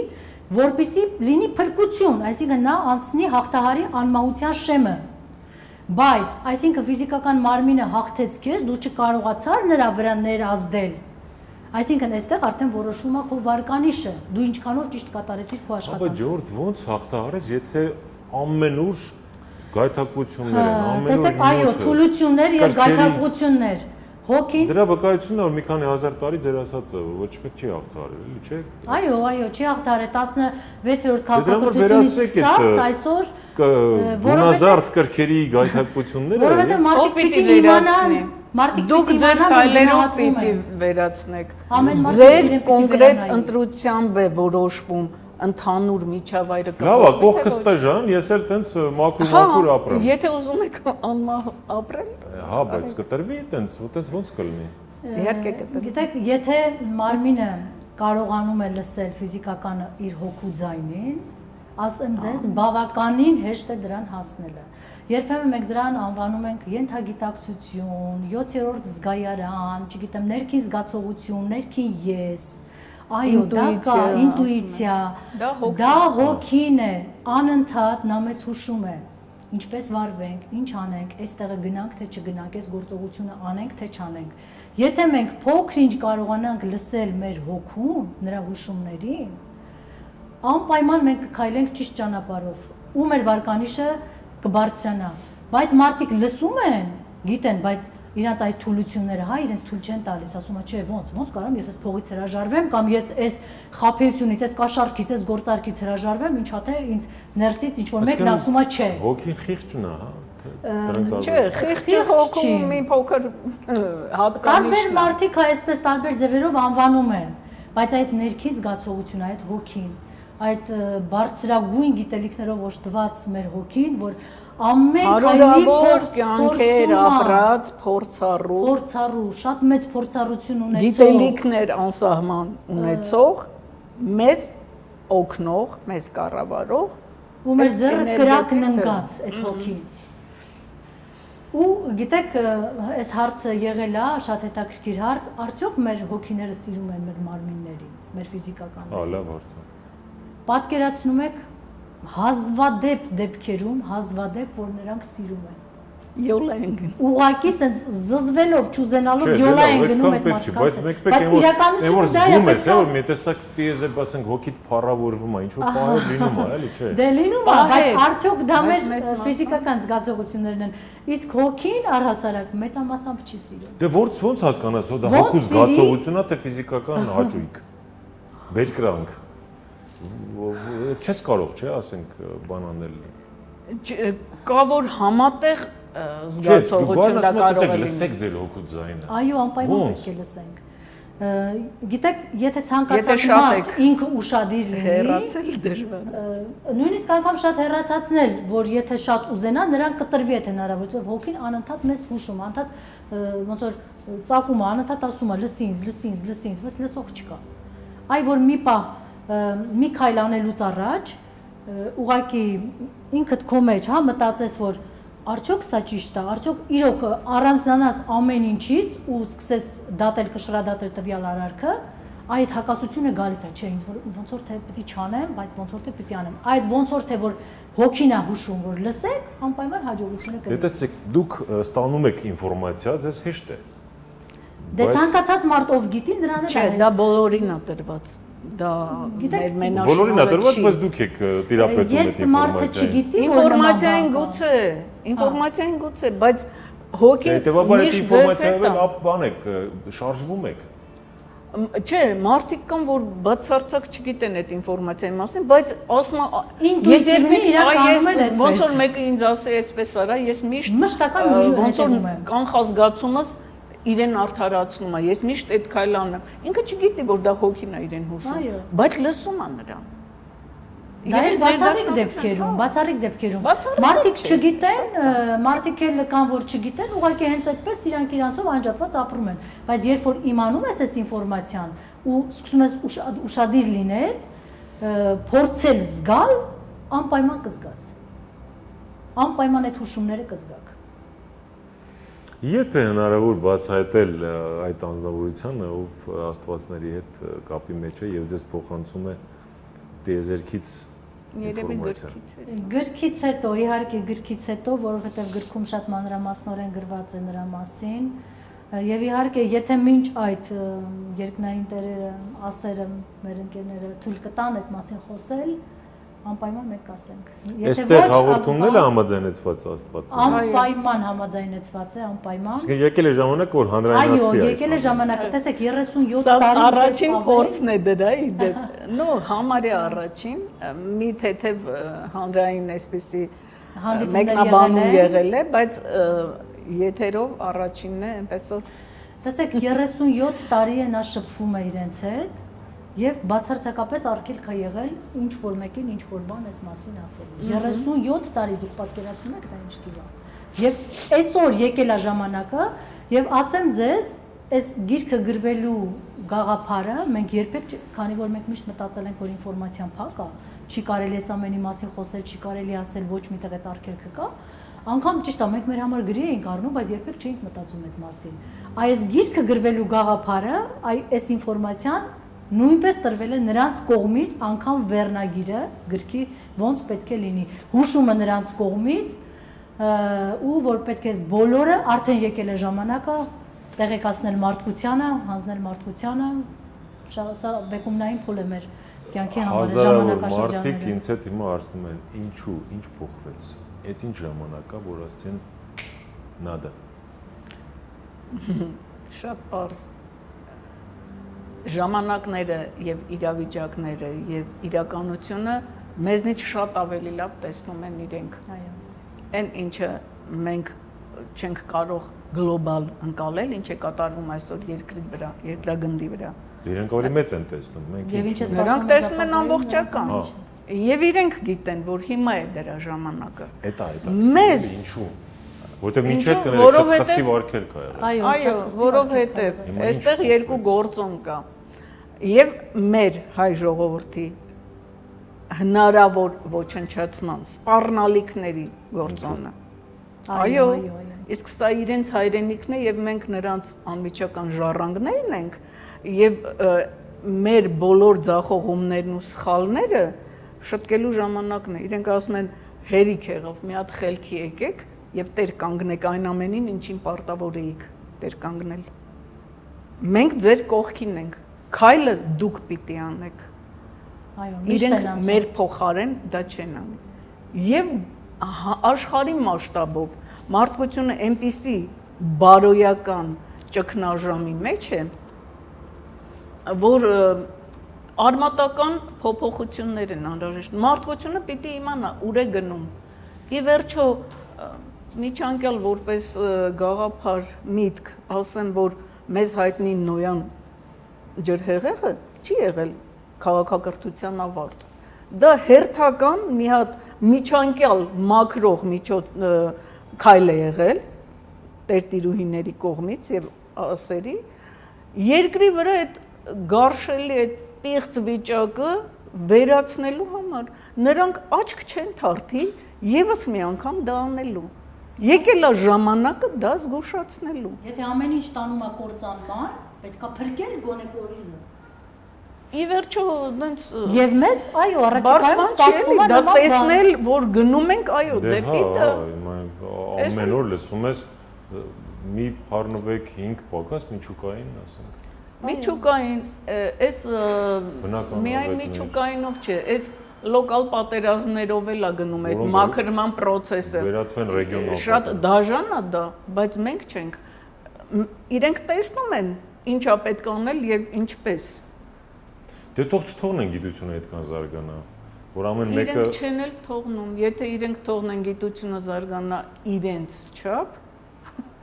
[SPEAKER 2] որպեսզի լինի փրկություն, այսինքն նա անցնի հաղթահարի անմահության շեմը։ Բայց, այսինքն ֆիզիկական մարմինը հաղթեց քեզ, դու չկարողացար նրա վրա ներազդել։ Այսինքն այստեղ արդեն որոշում է քո վարկանիշը, դու ինչքանով ճիշտ կատարեցիր քո աշխատանքը։
[SPEAKER 3] Բայց Ջորդ ո՞նց հաղթահարես, եթե ամենուր գայթակղություններ են, ամենուր։
[SPEAKER 2] Տեսեք, այո, թուլություններ եւ գայթակղություններ։ Հոգին
[SPEAKER 3] Դրա վկայությունն է, որ մի քանի հազար տարի ձեր ասածը ոչ մեկ չի հաղթահարել, էլի չէ։
[SPEAKER 2] Այո, չի հաղթահարել 16-րդ քաղաքականությունից սկսած այսօր
[SPEAKER 3] գունազարդ կրքերի գայթակղությունները,
[SPEAKER 2] որովհետեւ մարդիկ պիտի իմանան,
[SPEAKER 1] դուք ձեր քայլերով պիտի վերացնեք։ Ձեր կոնկրետ ընտրությամբ է որոշվում ընդհանուր միջավայրը կապ։
[SPEAKER 3] Լավ, կողքս տժան, ես էլ տենց մաքուր ապրեմ։
[SPEAKER 1] Եթե ուզում եք անմահ ապրել,
[SPEAKER 3] հա, բայց կտրվի տենց ոնց կլինի։
[SPEAKER 1] Իհարկե կտրվի։
[SPEAKER 2] Գիտեք, եթե մարմինը կարողանում է լսել ֆիզիկականը իր հոգու ձայնին, ասեմ ձեզ, բավականին հեշտ է դրան հասնելը։ Երբեմն մենք դրան անվանում ենք ենթագիտակցություն, 7-րդ զգայարան, չգիտեմ, ներքին զգացողություն, ներքին ես։ Այո, դա կա, ինտուիցիա, դա հոգին է, անընդհատ նա մեզ հուշում է, ինչպես վարվենք, ինչ անենք, այստեղը գնանք թե չգնանք, այս գործողությունը անենք թե չանենք։ Եթե մենք փոքր-ինչ կարողանանք լսել մեր հոգուն, նրա հուշումներին, անպայման մենք կքայլենք ճիշտ ճանապարհով, ու մեր վարկանիշը կբարձրանա, բայց մարդիկ լսում են, գիտեն, բայց իրանց այդ թուլությունները, հա, իրենց թույլ չեն տալիս, ասում է, չէ, ոնց կարամ ես այս փողից հրաժարվեմ կամ ես այս խաբեությունից, այս կաշառքից, այս գործարքից հրաժարվեմ, ինչա թե ինձ ներսից ինչ որ մեկն ասում է, չէ։
[SPEAKER 3] Հոգին խիղճն է, հա։
[SPEAKER 1] Չէ, խիղճը հոգու մի փոքր հատկանիշն է։
[SPEAKER 2] Տարբեր մարդիկ այսպես տարբեր ձևերով անվանում են, բայց այդ ներքին զգացողությունը, այդ հոգին, այդ բարձրագույն գիտելիքներով օժտված մեր հոգին, որ ամեն
[SPEAKER 1] հարյուրավոր կյանքեր ապրած
[SPEAKER 2] փորձառու, շատ մեծ փորձառություն ունեցող,
[SPEAKER 1] գիտելիքներ անսահման ունեցող, մեզ օգնող, մեզ կառավարող,
[SPEAKER 2] ու մեր ձեռը կրակն ընկած այդ հոգին։ Ու գիտեք, այս հարցը եղել է, շատ հետաքրքիր հարց, արդյոք մեր հոգիները սիրում են մեր մարմիններին, մեր ֆիզիկականներին։
[SPEAKER 3] Հա, լավ հարց է։
[SPEAKER 2] Պատկերացնում եք հազվադեպ դեպքերում, որ նրանք սիրում են։
[SPEAKER 1] Յոլա են գնում։
[SPEAKER 2] Ուղղակի սենց զզվելով, չուզենալով յոլա են գնում այդ մարդկանց։
[SPEAKER 3] Բայց իրականությունը դա է, որ մի տեսակ դիեզեբ ասենք հոգիդ փառավորվում է, ինչ որ պահեր լինում է, էլի չէ։
[SPEAKER 2] Դե լինում է, բայց արդյոք դա մեր ֆիզիկական զգացողություններն են։ Իսկ հոգին առհասարակ մեծամասամբ չի սիրում։
[SPEAKER 3] Դե ոնց հասկանաս, որ դա հոգու զգացողությունն է, թե ֆիզիկական հաճույք։ Բերկրանք։ Չես կարող, չէ, ասենք բան անել։
[SPEAKER 1] Կա որ համատեղ զգացողություն դա կարող է լինել։
[SPEAKER 3] Լսեք ձեր հոգու ձայնը։
[SPEAKER 2] Այո, անպայման պետք է լսենք։ Գիտեք, եթե ցանկացած մարդ ինքը ուշադիր լինի,
[SPEAKER 1] հեռացել դժվար է։
[SPEAKER 2] Նույնիսկ անգամ շատ հեռացածնել, որ եթե շատ ուզենա, նրան կտրվի այդ հնարավորությունը, հոգին անընդհատ մեզ հուշում, անընդհատ ոնց որ ծակում է, անընդհատ ասում է՝ լսի ինձ, բայց լսող չկա։ Այ որ մի պահ մի քայլ անելուց առաջ ուղղակի ինքդ քո մեջ, հա, մտածես, որ արդյոք սա ճիշտ է, արդյոք իրոք առանձնանաս ամեն ինչից ու սկսես դատել, կշռադատել տվյալ արարքը, այդ հակասությունը գալիս է, չէ, ինձ ոնց որ թե պիտի չանեմ, բայց ոնց որ թե պիտի անեմ։ Այդ ոնց որ թե որ հոգին է հուշում, որ լսեք, անպայման հաջողությունը կլինի։
[SPEAKER 3] Դե տեսեք, դուք ստանում եք ինֆորմացիա, ձեզ հեշտ է։
[SPEAKER 2] Դե ցանկացած մարդ ով գիտի, նրան է։
[SPEAKER 1] Չէ, դա բոլորին է տրված։ Դա մեր մենաշնորհը չի։
[SPEAKER 3] Բոլորին է տրված, բայց դուք եք տիրապետում այդ
[SPEAKER 1] ինֆորմացիային գուցե, բայց հոգին
[SPEAKER 3] հետևաբար այդ ինֆորմացիայով բան եք, շարժվում եք։
[SPEAKER 1] Չէ, մարդիկ կան, որ բացարձակ չգիտեն այդ ինֆորմացիայի մասին, բայց ասում
[SPEAKER 2] ինտուիտիվնի իրականում են այդպես։
[SPEAKER 1] Ոնց որ մեկը ինձ ասի այսպես արա, ես միշտ
[SPEAKER 2] մշտական
[SPEAKER 1] ոնց որ կանխազգացումս իրեն արդարացնում է, ես միշտ այդ քայլը անեմ։ Ինքը չգիտի, որ դա հոգին է իրեն հուշում, բայց լսում է նրան։
[SPEAKER 2] Դա էլ բացառիկ դեպքերում, մարդիկ չգիտեն, մարդիկ էլ կան, որ չգիտեն, ուղղակի հենց այդպես իրանք իրանցով անջատված ապրում են, բայց երբ որ իմանում ես այս ինֆորմացիան ու սկսում ես ուշադիր լինել, փորձել զգալ, անպայման կզգաս։ Անպայման այդ հուշումները կզգաք։
[SPEAKER 3] Երբ է հնարավոր բացահայտել այդ անձնավորությունը, ով աստվածների հետ կապի մեջ է եւ ձեզ փոխանցում է տիեզերքից
[SPEAKER 1] Երևի
[SPEAKER 3] ինֆորմացիա։
[SPEAKER 2] Գրքից հետո, իհարկե գրքից հետո, որովհետև գրքում շատ մանրամասնորեն գրված է նրա մասին, եւ իհարկե, եթե մինչ այդ երկնային տերերը, ասերը, մեր ընկերները թույլ կտան այդ մասին խոսել, անպայման մենք ասենք։
[SPEAKER 3] Այստեղ հաղորդումն է համաձայնեցված աստվածը։
[SPEAKER 2] Անպայման համաձայնեցված է, անպայման։
[SPEAKER 3] Իսկ եկել է ժամանակը, որ հանրայնացվի
[SPEAKER 2] այո, եկել է ժամանակը, տեսեք 37 տարի
[SPEAKER 1] առաջին փորձն է դրա իդեպ։ Նո, համարյա առաջին մի թեթև հանրային այսպեսի մեկնաբանում եղել է, բայց եթերով առաջինն է, այնպես որ
[SPEAKER 2] տեսեք 37 տարի է նա շփվում է իրենց հետ եւ բացարձակապես արգելք է եղել ինչ որ մեկին ինչ որ բան այս մասին ասելու։ 37 տարի դուք պատկերացնում եք դա ինչ թիվ է։ Եվ այսօր եկել է ժամանակը եւ ասեմ ձեզ, այս գիրքը գրվելու գաղափարը մենք երբեք, քանի որ մենք միշտ մտածել ենք, որ ինֆորմացիան փակ է, չի կարելի այս ամենի մասին խոսել, չի կարելի ասել ոչ միտեղ այդ արգելքը կա, անգամ ճիշտ է, մենք մեր համար գրի էինք առնում, բայց երբեք չէինք մտածում այդ մասին։ Այս գիրքը գրվելու գաղափարը, այս ինֆորմացիան նույնպես տրվել է նրանց կողմից, անգամ վերնագիրը գրքի ոնց պետք է լինի, հուշումը նրանց կողմից ու որ պետք է բոլորը արդեն եկել է ժամանակը տեղեկացնել մարդկությանը, հանձնել մարդկությանը, սա բեկումնային փուլ է մեր կյանքի համար ժամանակաշրջանները։
[SPEAKER 3] Մարդիկ ինձ հետ հիմա ասում են, ինչու, ինչ փոխվեց, այդ ինչ ժամանակ է, որ ասեն նադա։
[SPEAKER 1] Շատ պարզ ժամանակները եւ իրավիճակները եւ իրականությունը մեզնից շատ ավելի լավ տեսնում են իրենք։
[SPEAKER 2] Այո։
[SPEAKER 1] Այն ինչը մենք չենք կարող գլոբալ ընկալել, ինչ է կատարվում այսօր երկրի վրա, երկրագնդի վրա։
[SPEAKER 3] Իրենք ավելի մեծ են տեսնում, մենք ինչ։
[SPEAKER 1] Նրանք տեսնում են ամբողջական։ Եվ իրենք գիտեն, որ հիմա է դրա ժամանակը։ Մեզ
[SPEAKER 3] ինչու։ Որտեղ մինչև կներեք խստիվ արգելք կա եղել։
[SPEAKER 1] Այո, որովհետև այստեղ երկու գործոն կա։ Եվ մեր հայ ժողովրդի հնարավոր ոչնչացման սպառնալիքների գործոնը։ Այո, իսկ սա իրենց հայրենիքն է եւ մենք նրանց անմիջական ժառանգներն ենք եւ մեր բոլոր ձախողումներն ու սխալները շտկելու ժամանակն է։ Իրենք ասում են հերիք եղավ, մի հատ խելքի եկեք եւ տեր կանգնեք այն ամենին, ինչին պարտավոր էիք տեր կանգնել։ Մենք ձեր կողքին ենք։ Քայլը դուք պիտի անեք։
[SPEAKER 2] Այո,
[SPEAKER 1] իրենք մեր փոխարեն դա չեն անի։ Եվ աշխարհի մասշտաբով մարդկությունը այնպիսի բարոյական ճգնաժամի մեջ է, որ արմատական փոփոխություններ են անհրաժեշտ։ Մարդկությունը պիտի իմանա ուր է գնում։ Ի վերջո միջանկյալ որպես գաղափար միտք ասեմ, որ մեզ հայտնի Նոյան ջրհեղեղը չի եղել քաղաքակրթության ավարտ։ Դա հերթական մի հատ միջանկյալ մակրող քայլ է եղել տերտիրուհիների կողմից եւ ասերի երկրի վրա այդ գարշելի այդ պիղծ վիճակը վերացնելու համար նրանք աչք չեն թարթի եւս մի անգամ դա անելու։ Եկել է ժամանակը դա զգուշացնելու։
[SPEAKER 2] Եթե ամեն ինչ տանում է կործանման, պետք է փրկել գոնե կորիզը։
[SPEAKER 1] Ի վերջո դենց
[SPEAKER 2] եւ մեզ, այո, առաջիկայում սպասվում է
[SPEAKER 1] դա տեսնել, որ գնում ենք, այո, դեպի դա։
[SPEAKER 3] Ամեն օր լսում ես մի խառնվեք 5 պակաս միջուկային, ասենք։
[SPEAKER 1] Միջուկային, այս միայն միջուկայինով չէ, այս լոկալ պատերազմներով էլ է գնում այդ մաքրման process-ը։
[SPEAKER 3] Վերածվեն ռեգիոնալ։
[SPEAKER 1] Շատ դաժան է դա, բայց մենք չենք։ Իրենք տեսնում են ինչա պետք անել եւ ինչպես։
[SPEAKER 3] Դե թող չթողնեն գիտությունը այդքան զարգանա, որ ամեն մեկը
[SPEAKER 1] իրենք չեն էլ թողնում, եթե իրենք թողնեն գիտությունը զարգանա իրենց չափ,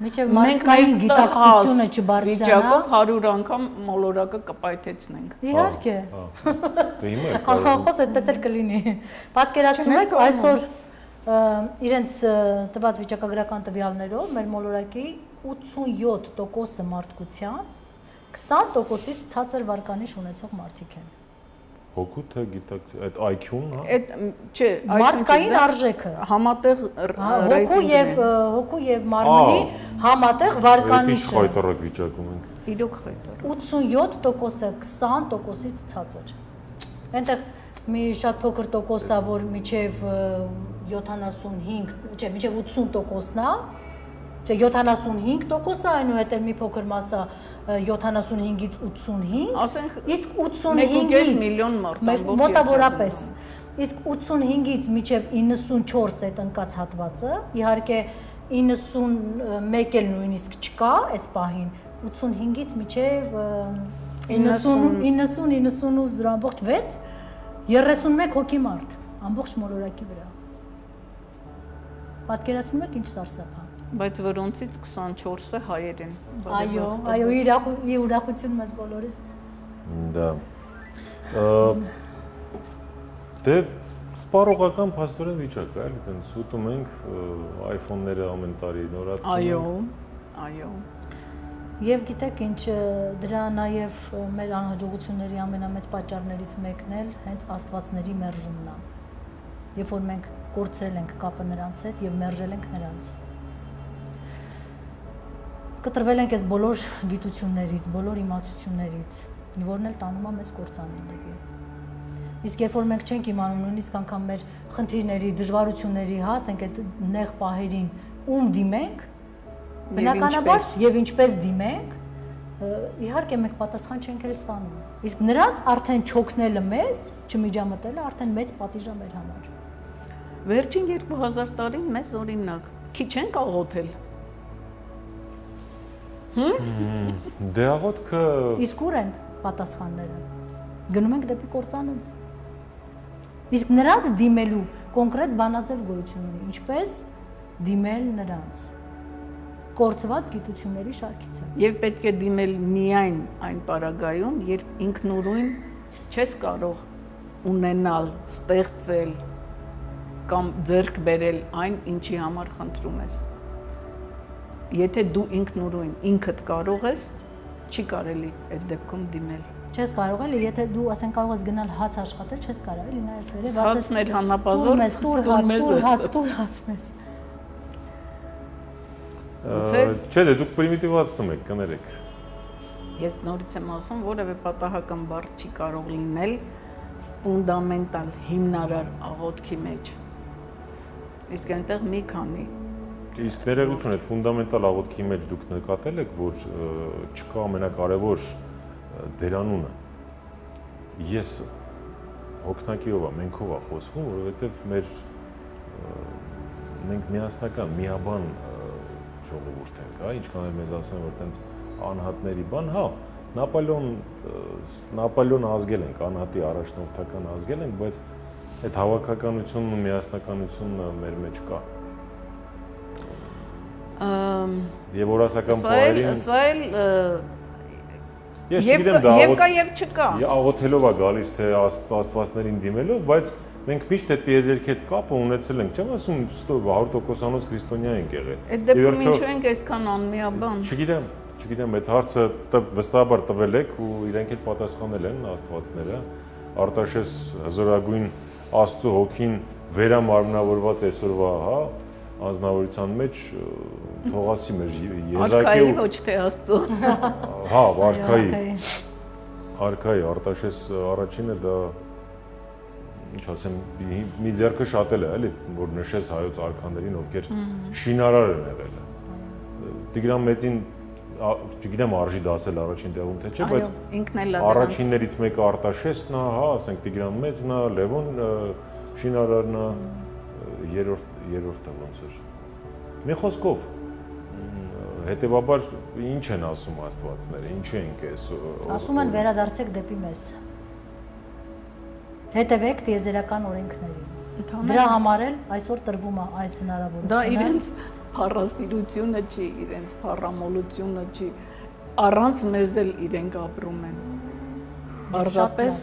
[SPEAKER 2] Միջև մարդկային գիտակցությունը չբարձրանա,
[SPEAKER 1] վիճակով 100 անգամ մոլորակը կպայթեցնենք։
[SPEAKER 2] Իհարկե։
[SPEAKER 3] Դե հիմա
[SPEAKER 2] Ախախոս այդպես էլ կլինի։ Պատկերացնում եք այսօր իրենց տված վիճակագրական տվյալներով մեր մոլորակի 87%-ը մարդկության 20%-ից ցածր վարկանիշ ունեցող մարդիկ են։
[SPEAKER 3] Հոգու թե գիտակ այդ IQ-ն, հա։
[SPEAKER 1] Այդ չէ,
[SPEAKER 2] մարդկային արժեքը
[SPEAKER 1] համատեղ
[SPEAKER 2] հոգու եւ մարմնի համատեղ վարկանիշը։
[SPEAKER 3] Ինչ խայտարակ վիճակում ենք։
[SPEAKER 1] իրոք խայտար։
[SPEAKER 2] 87%-ը 20%-ից ցածր։ Այնտեղ մի շատ փոքր տոկոս է, որ միջև 75, չէ, միջև 80%-ն է, չէ, 75%-ը, այնուհետև մի փոքր մասը 75-ից 85,
[SPEAKER 1] ասենք
[SPEAKER 2] իսկ 85-ից
[SPEAKER 1] 1.5 միլիոն մարդ
[SPEAKER 2] մոտավորապես, իսկ 85-ից միջև 94 այդ ընկած հատվածը, իհարկե 91 էլ նույնիսկ չկա այս պահին, 85-ից միջև 90-98.6 31 հոգի մարդ, ամբողջ մոլորակի վրա։ Պատկերացնում եք ինչ սարսափ է։
[SPEAKER 1] Բայց որոնցից 24-ը հայեր են։
[SPEAKER 2] Այո, ուրախություն մեզ բոլորիս։
[SPEAKER 3] Դա։ Դե սպառողական փաստորեն վիճակ է, էլի, տենց ուտում ենք iPhone-ները ամեն տարի նորացնում ենք։
[SPEAKER 1] Այո։
[SPEAKER 2] Եվ գիտեք ինչ, դրա նաև մեր անհաջողությունների ամենամեծ պատճառներից մեկն էլ հենց աստվածների մերժումն է։ Երբ որ մենք կորցրել ենք կապը նրանց հետ եւ մերժել ենք նրանց։ Կտրվել ենք այս բոլոր գիտություններից, բոլոր իմացություններից, որն էլ տանում է մեզ կործանիների։ Իսկ երբ որ մենք չենք իմանում նույնիսկ անգամ մեր խնդիրների, դժվարությունների, հա, ասենք այդ նեղ պահերին ում դիմենք, բնականաբար եւ ինչպես դիմենք, իհարկե մենք պատասխան չենք էլ ստանում։ Իսկ նրանց արդեն չօգնելը մեզ, չմիջամտելը արդեն մեծ պատիժ է մեր համար։
[SPEAKER 1] Վերջին 2000 տարին մեզ օրինակ քիչ ենք աղոթել։
[SPEAKER 3] Դե աղոթքը
[SPEAKER 2] Իսկ ուր են պատասխանները։ Գնում ենք դեպի կործանում։ Իսկ նրանց դիմելու կոնկրետ բանաձև գոյություն ունի, ինչպես դիմել նրանց։ Կորցված գիտությունների շարքից է։
[SPEAKER 1] Եվ պետք է դիմել միայն այն պարագայում, երբ ինքնուրույն չես կարող ունենալ, ստեղծել կամ ձեռք բերել այն, ինչի համար խնդրում ես։ Եթե դու ինքնուրույն ինքդ կարող ես, չի կարելի այդ դեպքում դիմել։
[SPEAKER 2] Չես կարող էլի, եթե դու ասենք կարող ես գնալ հաց աշխատել, չես կարող էլի նայես վերև,
[SPEAKER 1] ասես մեր հանապազոր,
[SPEAKER 2] տուր հաց մեզ։
[SPEAKER 3] Չէ, դե դուք պրիմիտիվացնում եք, կներեք։
[SPEAKER 1] Ես նորից եմ ասում, որևէ պատահական բառ չի կարող լինել ֆունդամենտալ հիմնարար աղոթքի մեջ։ Իսկ այնտեղ մի քանի։
[SPEAKER 3] Իսկ ներողություն, այդ ֆունդամենտալ աղոթքի մեջ դուք նկատել եք, որ չկա ամենակարևոր դերանունը։ Եսը հոգնակիով է, մենքով է խոսվում, որովհետև մենք միասնական, միաբան ժողովուրդ ենք, հա, ինչքան էլ մեզ ասեն, որ տենց անհատների բան, հա, Նապոլեոն ազգել ենք, անհատի առաջնորդական ազգել ենք, բայց այդ հավաքականությունն ու միասնականությունն մեր մեջ կա։ Եվ օրասական պահերին
[SPEAKER 1] Սա էլ
[SPEAKER 3] ես չգիտեմ դա
[SPEAKER 1] եւ կա եւ չկա։
[SPEAKER 3] Աղոթելով է գալիս թե աստվածներին դիմելով, բայց մենք միշտ այդ տիեզերքի հետ կապը ունեցել ենք, չեմ ասում 100%-անոց քրիստոնյա ենք եղել։
[SPEAKER 1] Այդ դեպքում ինչու ենք այսքան անմիաբան։
[SPEAKER 3] Չգիտեմ, այդ հարցը վստահաբար տվել եք ու իրենք էլ պատասխանել են աստվածները։ Արտաշես հզորագույն Աստծո հոգին վերամարմնավորված այսօրվա, հա, անձնավորության մեջ թողասի մեր
[SPEAKER 1] Արքայի ոչ թե Աստծո։
[SPEAKER 3] Հա, արքայի Արտաշես առաջինը դա ինչ ասեմ, մի ձեռքը շատել է, էլի, որ նշես հայոց արքաներին, ովքեր շինարար են եղել։ Տիգրան Մեծին չգիտեմ արժի դասել առաջին տեղում թե չէ, բայց առաջիններից մեկը Արտաշեսն է, հա, ասենք Տիգրան Մեծն է, Լևոն շինարարն է, երրորդը ոնց էր։ Մի խոսքով, հետևաբար ինչ են ասում աստվածները, ինչու ենք այս
[SPEAKER 2] ասում են վերադարձեք դեպի մեզ։ Հետևեք տիեզերական օրենքներին։ Դրա համար էլ այսօր տրվում է այս հնարավորությունը։
[SPEAKER 1] Դա իրենց փառասիրությունը չի, իրենց փառամոլությունը չի, առանց մեզ էլ իրենք ապրում են։ Պարզապես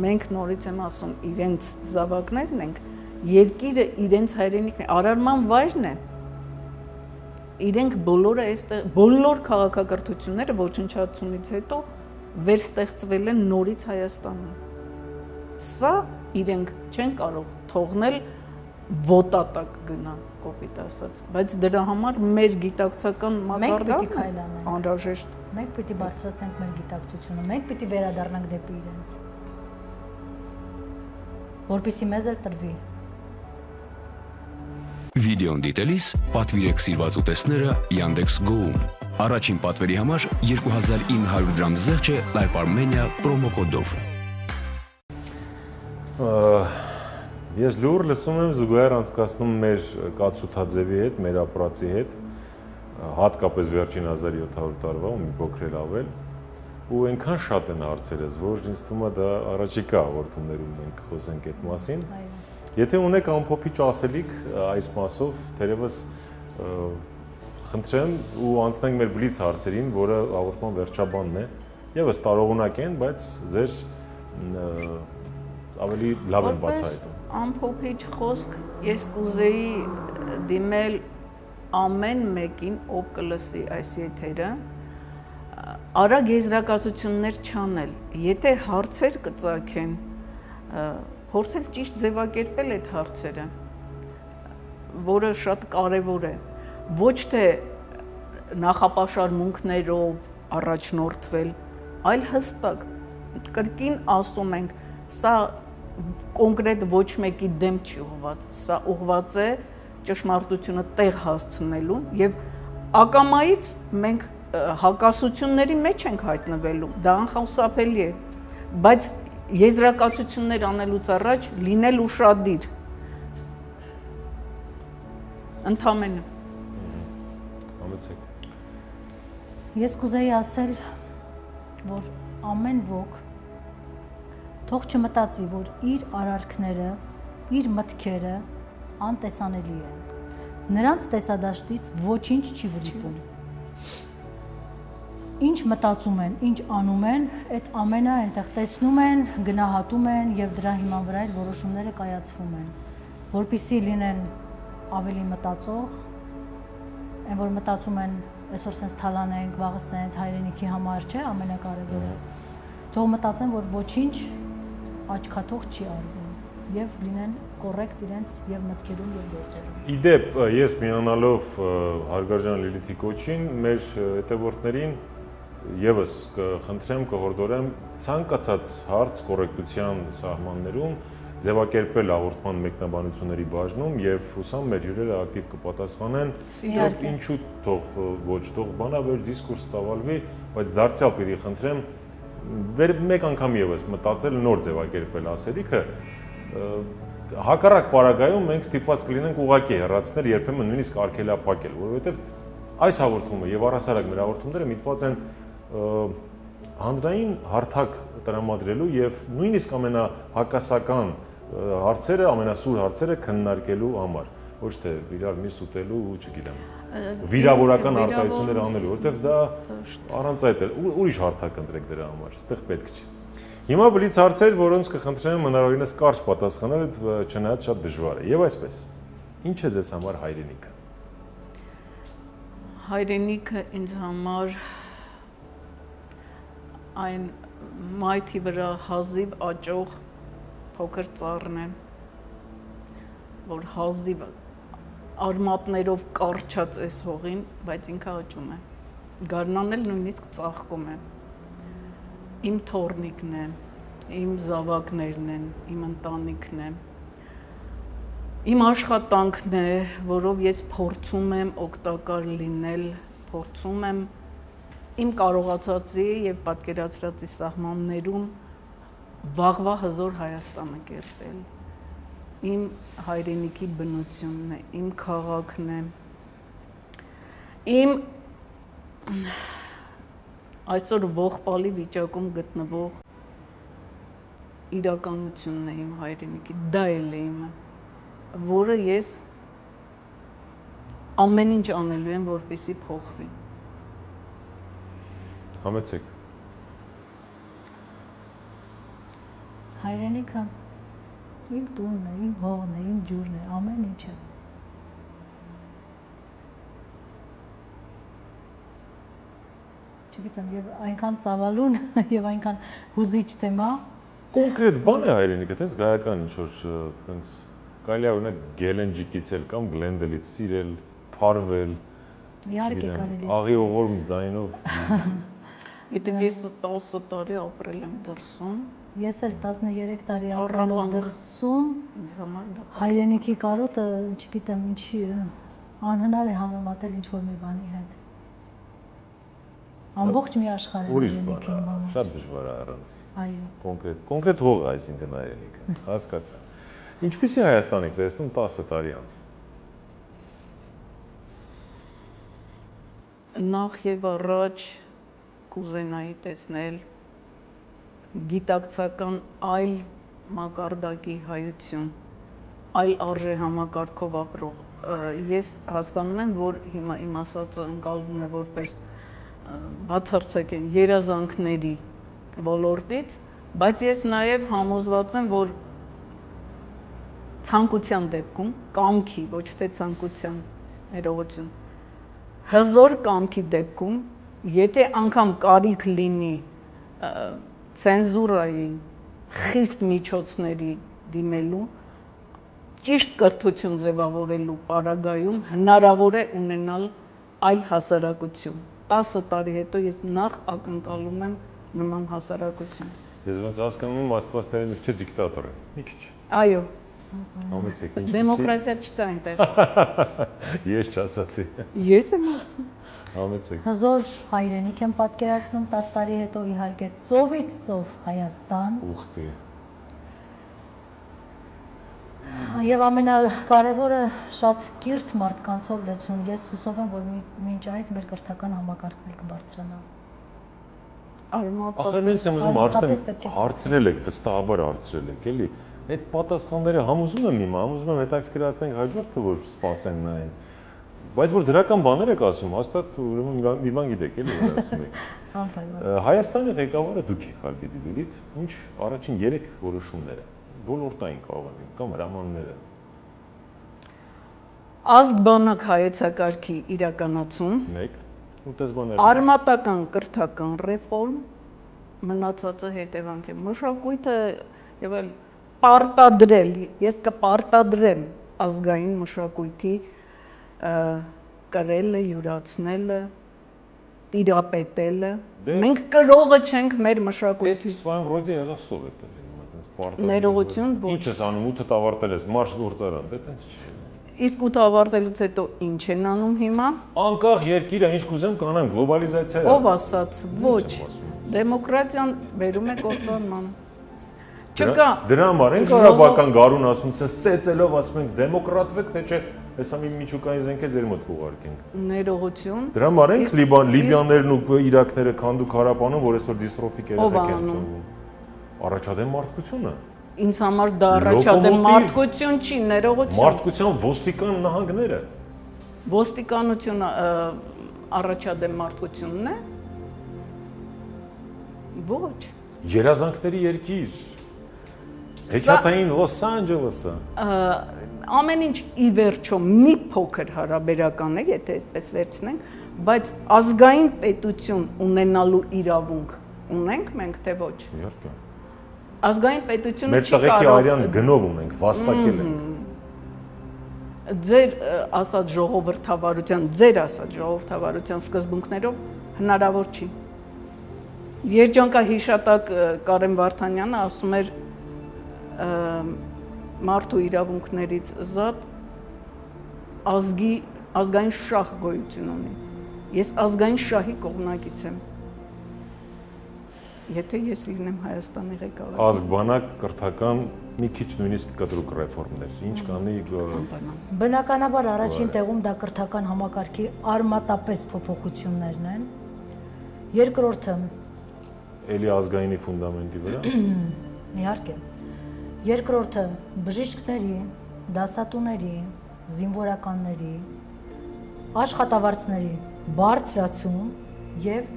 [SPEAKER 1] մենք նորից եմ ասում, իրենց զավակներն ենք, երկիրը իրենց հայրենիքն է, արարման վայրն է։ Իրենք բոլորը այստեղ, բոլոր քաղաքակրթությունները ոչնչացումից հետո վերստեղծվել են նորից Հայաստանում։ Սա իրենք չեն կարող թողնել ոտատակ գնա, կոպիտ ասած, բայց դրա համար մեր գիտակցական մակարդակը անհրաժեշտ։
[SPEAKER 2] Մենք պիտի բարձրացնենք մեր գիտակցությունը, մենք պիտի վերադառնանք դեպի իրենց, որպեսզի մեզ էլ տրվի։
[SPEAKER 4] Վիդեոն դիտելիս պատվիրեք սիրված ուտեստները Yandex Go-ում։ Առաջին պատվերի համար 2900 գրամ զեղչը Life Armenia պրոմո կոդով։
[SPEAKER 3] Ես լուր լսում եմ զուգահեռ անցկացնում մեր կացութաձևի հետ, մեր ապրածի հետ, հատկապես վերջին 1700 տարվա ու մի փոքր էլ ավել, ու այնքան շատ են հարցերս, որ ինձ թվում է դա առաջիկա հաղորդումներում մենք խոսենք այդ մասին։ Եթե ունեք ամփոփիչ ասելիք այս մասով, թերևս խնդրեմ ու անցնենք մեր բլից հարցերին, որը հաղորդման վերջաբանն է, եւս տարողունակ են, բայց ձեր ավելի լավ են բացահայտում։
[SPEAKER 1] Ամփոփիչ խոսք ես կուզեի դիմել ամեն մեկին, ով կլսի այս եթերը, արագ եզրակացություններ չանել, եթե հարցեր կծագեն, փորձել ճիշտ ձևակերպել այդ հարցերը, որը շատ կարևոր է, ոչ թե նախապաշարմունքներով առաջնորդվել, այլ հստակ, կրկին ասում ենք, սա կոնկրետ ոչ մեկի դեմ չի ուղղված, սա ուղղված է ճշմարտությունը տեղ հասցնելուն եւ ակամայից մենք հակասությունների մեջ ենք հայտնվելու, դա անխուսափելի է, բայց եզրակացություններ անելուց առաջ լինել ուշադիր, ընդամենը։
[SPEAKER 3] Համեցեք։
[SPEAKER 2] Ես կուզեի ասել, որ ամեն ոք թող չմտածի, որ իր արարքները, իր մտքերը անտեսանելի են։ Նրանց տեսադաշտից ոչինչ չի վրիպում։ Ինչ մտածում են, ինչ անում են, այդ ամենը այնտեղ տեսնում են, գնահատում են եւ դրա հիման վրա էլ որոշումները կայացվում են, որպեսզի լինեն ավելի մտածող, այն որ մտածում են այսօր sense թալանենք, վաղը sense հայրենիքի համար չէ, ամենակարևորը։ Թող մտածեն, որ ոչինչ աչքաթող չի արվում եւ լինեն կոռեկտ իրենց եւ մտքերում եւ գործերում։
[SPEAKER 3] Իդեպ ես միանալով հարգարժան Լիլիթի կոչին մեր հետևորդներին եւս կխնդրեմ, կհորդորեմ ցանկացած հարց կոռեկտության սահմաններում ձևակերպել հաղորդման մեկնաբանությունների բաժնում եւ հուսամ մեր հյուրերը ակտիվ կպատասխանեն, եւ ինչու թող ոչ թող բանավեր դիսկուրս ծավալվի, բայց դարձյալ պիտի խնդրեմ մեկ անգամ եւս մտածել նոր ձևակերպել ասելիքը, հակառակ պարագայում մենք ստիպված կլինենք ուղղակի հեռացնել, երբեմն նույնիսկ արգելափակել, որովհետեւ այս հաղորդումը եւ առհասարակ մեր հաղորդումները միտված են հանրային հարթակ տրամադրելու եւ նույնիսկ ամենահակասական հարցերը, ամենասուր հարցերը քննարկելու համար, ոչ թե իրար միս ուտելու ու չգիտեմ, վիրավորական արտահայտություններ անելու, որովհետեւ դա առանց այդ ուրիշ հարթակ ընտրեք դրա համար, այդտեղ պետք չի։ Հիմա բլից հարցեր, որոնց կխնդրեմ հնարավորինս կարճ պատասխանել, չնայած շատ դժվար է։ Եվ այսպես, ինչ է ձեզ համար հայրենիքը։
[SPEAKER 1] Հայրենիքը ինձ համար այն մայթի վրա հազիվ աճող փոքր ծառն է, որ հազիվ արմատներով կարճած էս հողին, բայց ինքը աճում է։ Գարնան էլ նույնիսկ ծաղկում է։ Իմ թոռնիկն է, իմ զավակներն են, իմ ընտանիքն է, իմ աշխատանքն է, որով ես փորձում եմ օգտակար լինել, փորձում եմ իմ կարողացածի եւ պատկերացրածի սահմաններում վաղվա հզոր Հայաստանը կերտել։ Իմ հայրենիքի բնությունն է, իմ քաղաքն է, իմ այսօր ողբալի վիճակում գտնվող իրականությունն է իմ հայրենիքի, դա էլ է իմը, որը ես ամեն ինչ անելու եմ, որպեսզի փոխվի։
[SPEAKER 3] Համեցեք։
[SPEAKER 2] Հայրենիքը իմ տունն է, իմ հողն է, իմ ջուրն է, ամեն ինչը։ Չգիտեմ, եւ այնքան ծավալուն եւ այնքան հուզիչ թեմա,
[SPEAKER 3] Կոնկրետ բան է հայրենիքը, տես գայական ինչ-որ տենց կարելի է օրինակ գելենջիկից էլ կամ գլենդելից սիրել, փարվել։
[SPEAKER 2] Իհարկե կարելի է։
[SPEAKER 3] Աղի օղորմ ձայնով։
[SPEAKER 1] Գիտեք, ես 10 տարի ապրել եմ դրսում։
[SPEAKER 2] Ես էլ 13 տարի ապրելով դրսում,
[SPEAKER 1] Ինձ համար դա
[SPEAKER 2] հայրենիքի կարոտը, չգիտեմ ինչի անհնար է համեմատել ինչ-որ մի բանի հետ։ Ամբողջ մի աշխարհ է
[SPEAKER 3] Ուրիշ բան,
[SPEAKER 2] հայրենիքի համար։
[SPEAKER 3] շատ դժվար է առանց։
[SPEAKER 2] Այո։
[SPEAKER 3] Կոնկրետ հող, այսինքն հայրենիքը, հասկացա։ Ինչպիսի Հայաստան եք տեսնում 10 տարի անց։
[SPEAKER 1] նախ եւ առաջ կուզենայի տեսնել գիտակցական այլ մակարդակի հայություն, այլ արժե համակարգով ապրող։ Ես հասկանում եմ, որ հիմա իմ ասածը ընկալվում է որպես բացարձակ երազանքների ոլորտից, բայց ես նաև համոզված եմ, որ ցանկության դեպքում, կամքի, ոչ թե ցանկության ներողություն, հզոր կամքի դեպքում, եթե անգամ կարիք լինի ցենզուրայի խիստ միջոցների դիմելու, ճիշտ կրթություն ձևավորելու պարագայում հնարավոր է ունենալ այլ հասարակություն։ 10 տարի հետո ես նախ ակնկալում եմ նման հասարակություն։
[SPEAKER 3] Ես ոնց հասկանում եմ, Աստված տերն չէ դիկտատոր է, մի քիչ։
[SPEAKER 1] Այո,
[SPEAKER 3] Համեցեք, ինչպեսի։
[SPEAKER 1] դեմոկրատիա չկա այնտեղ։
[SPEAKER 3] Ես չասացի։
[SPEAKER 1] Ես եմ ասում։
[SPEAKER 3] Համեցեք։
[SPEAKER 2] Հզոր հայրենիք եմ պատկերացնում 10 տարի հետո իհարկե ծովից ծով Հայաստան։
[SPEAKER 3] Ուխտի։
[SPEAKER 2] Եվ ամենակարևորը շատ կիրթ մարդկանցով լեցուն։ Ես հուսով եմ, որ մինչ այդ մեր կրթական համակարգն էլ կբարձրանա։
[SPEAKER 3] Ախր նենց եմ ուզում հարցրել եք, վստահաբար հարցրել եք, էլի։ Այդ պատասխանները համոզում եմ հիմա, համոզում եմ հետաքրքրացնենք հաջորդը, որ սպասեն նային։ Բայց որ դրական բաներ եք ասում, հաստատ ուրեմն մի բան գիտեք, էլի որ ասում եք։ Հայաստանի ղեկավարը դուք եք Ալբերտից, ինչ առաջին 3 որոշումները, ոլորտային կարող են կամ հրամանները։
[SPEAKER 1] Ազգ բանակ հայեցակարգի իրականացում,
[SPEAKER 3] 1 ուտես բաներ։
[SPEAKER 1] արմատական կրթական ռեֆորմ, մնացածը հետևանք է։ Մշակույթը եւ այլ պարտադրել, ես կպարտադրեմ ազգային մշակույթի կրելը, յուրացնելը, տիրապետելը։ Մենք կրողը չենք մեր մշակույթի։
[SPEAKER 3] Սվայմ ռոդի եղավ սովետը, այտենց պարտադրել։
[SPEAKER 1] Ներողություն, ոչ։
[SPEAKER 3] Ինչ ես անում, 8-ը ավարտել ես, մարշ գործարան, դե այտենց չի։
[SPEAKER 1] Իսկ 8 ավարտելուց հետո ինչ են անում հիմա։
[SPEAKER 3] Անկախ երկիրը ինչ կուզեմ կանեմ, գլոբալիզացիա։
[SPEAKER 1] Ով ասաց, ոչ։ Դեմոկրատիան վերում է կործանման։ Չկա։
[SPEAKER 3] Դրա համար են արաբական գարուն ասում, ցես ծեծելով ասում ենք դեմոկրատվեք, թե չէ, հեսա մի միջուկային զենք է ձեր մոտ կուղարկենք։
[SPEAKER 1] Ներողություն։
[SPEAKER 3] Դրա համար ենք լիբիաներն ու իրաքները քանդու քարապանում, որ այսօր դիստրոֆիկ երեխեք են ծնվում։ Առաջադեմ մարդկությունը։
[SPEAKER 1] Ինձ համար դա առաջադեմ մարդկություն չի, ներողություն։
[SPEAKER 3] Մարդկության ոստիկան նահանգները։
[SPEAKER 1] Ոստիկանությունը առաջադեմ մարդկությունն է։ Ոչ։
[SPEAKER 3] Երազանքների երկիր։ Հեքիաթային Լոս Անջելեսը։
[SPEAKER 1] Ամեն ինչ ի վերջո մի փոքր հարաբերական է, եթե այդպես վերցնենք, բայց ազգային պետություն ունենալու իրավունք ունենք մենք թե ոչ։
[SPEAKER 3] Իհարկե։
[SPEAKER 1] Ազգային պետությունը
[SPEAKER 3] չի կարող։ Մեր տղեկի արյան գնով ունենք, վաստակել ենք։
[SPEAKER 1] Ձեր ասած ժողովրդավարության սկզբունքներով հնարավոր չի։ Երջանկահիշատակ Կարեն Վարդանյանը ասում էր մարդու իրավունքներից զատ ազգային շահ գոյություն ունի։ Ես ազգային շահի կողմնակից եմ։ Եթե ես լինեմ Հայաստանի ղեկավար։
[SPEAKER 3] Ազգ բանակ կրթական մի քիչ նույնիսկ կտրուկ ռեֆորմներ, ինչ կանի
[SPEAKER 2] Բնականաբար առաջին տեղում դա կրթական համակարգի արմատապես փոփոխություններն են։ Երկրորդը
[SPEAKER 3] էլի ազգայինի ֆունդամենտի վրա։
[SPEAKER 2] Իհարկե։ Երկրորդը բժիշկների, դասատուների, զինվորականների, աշխատավարձների բարձրացում եւ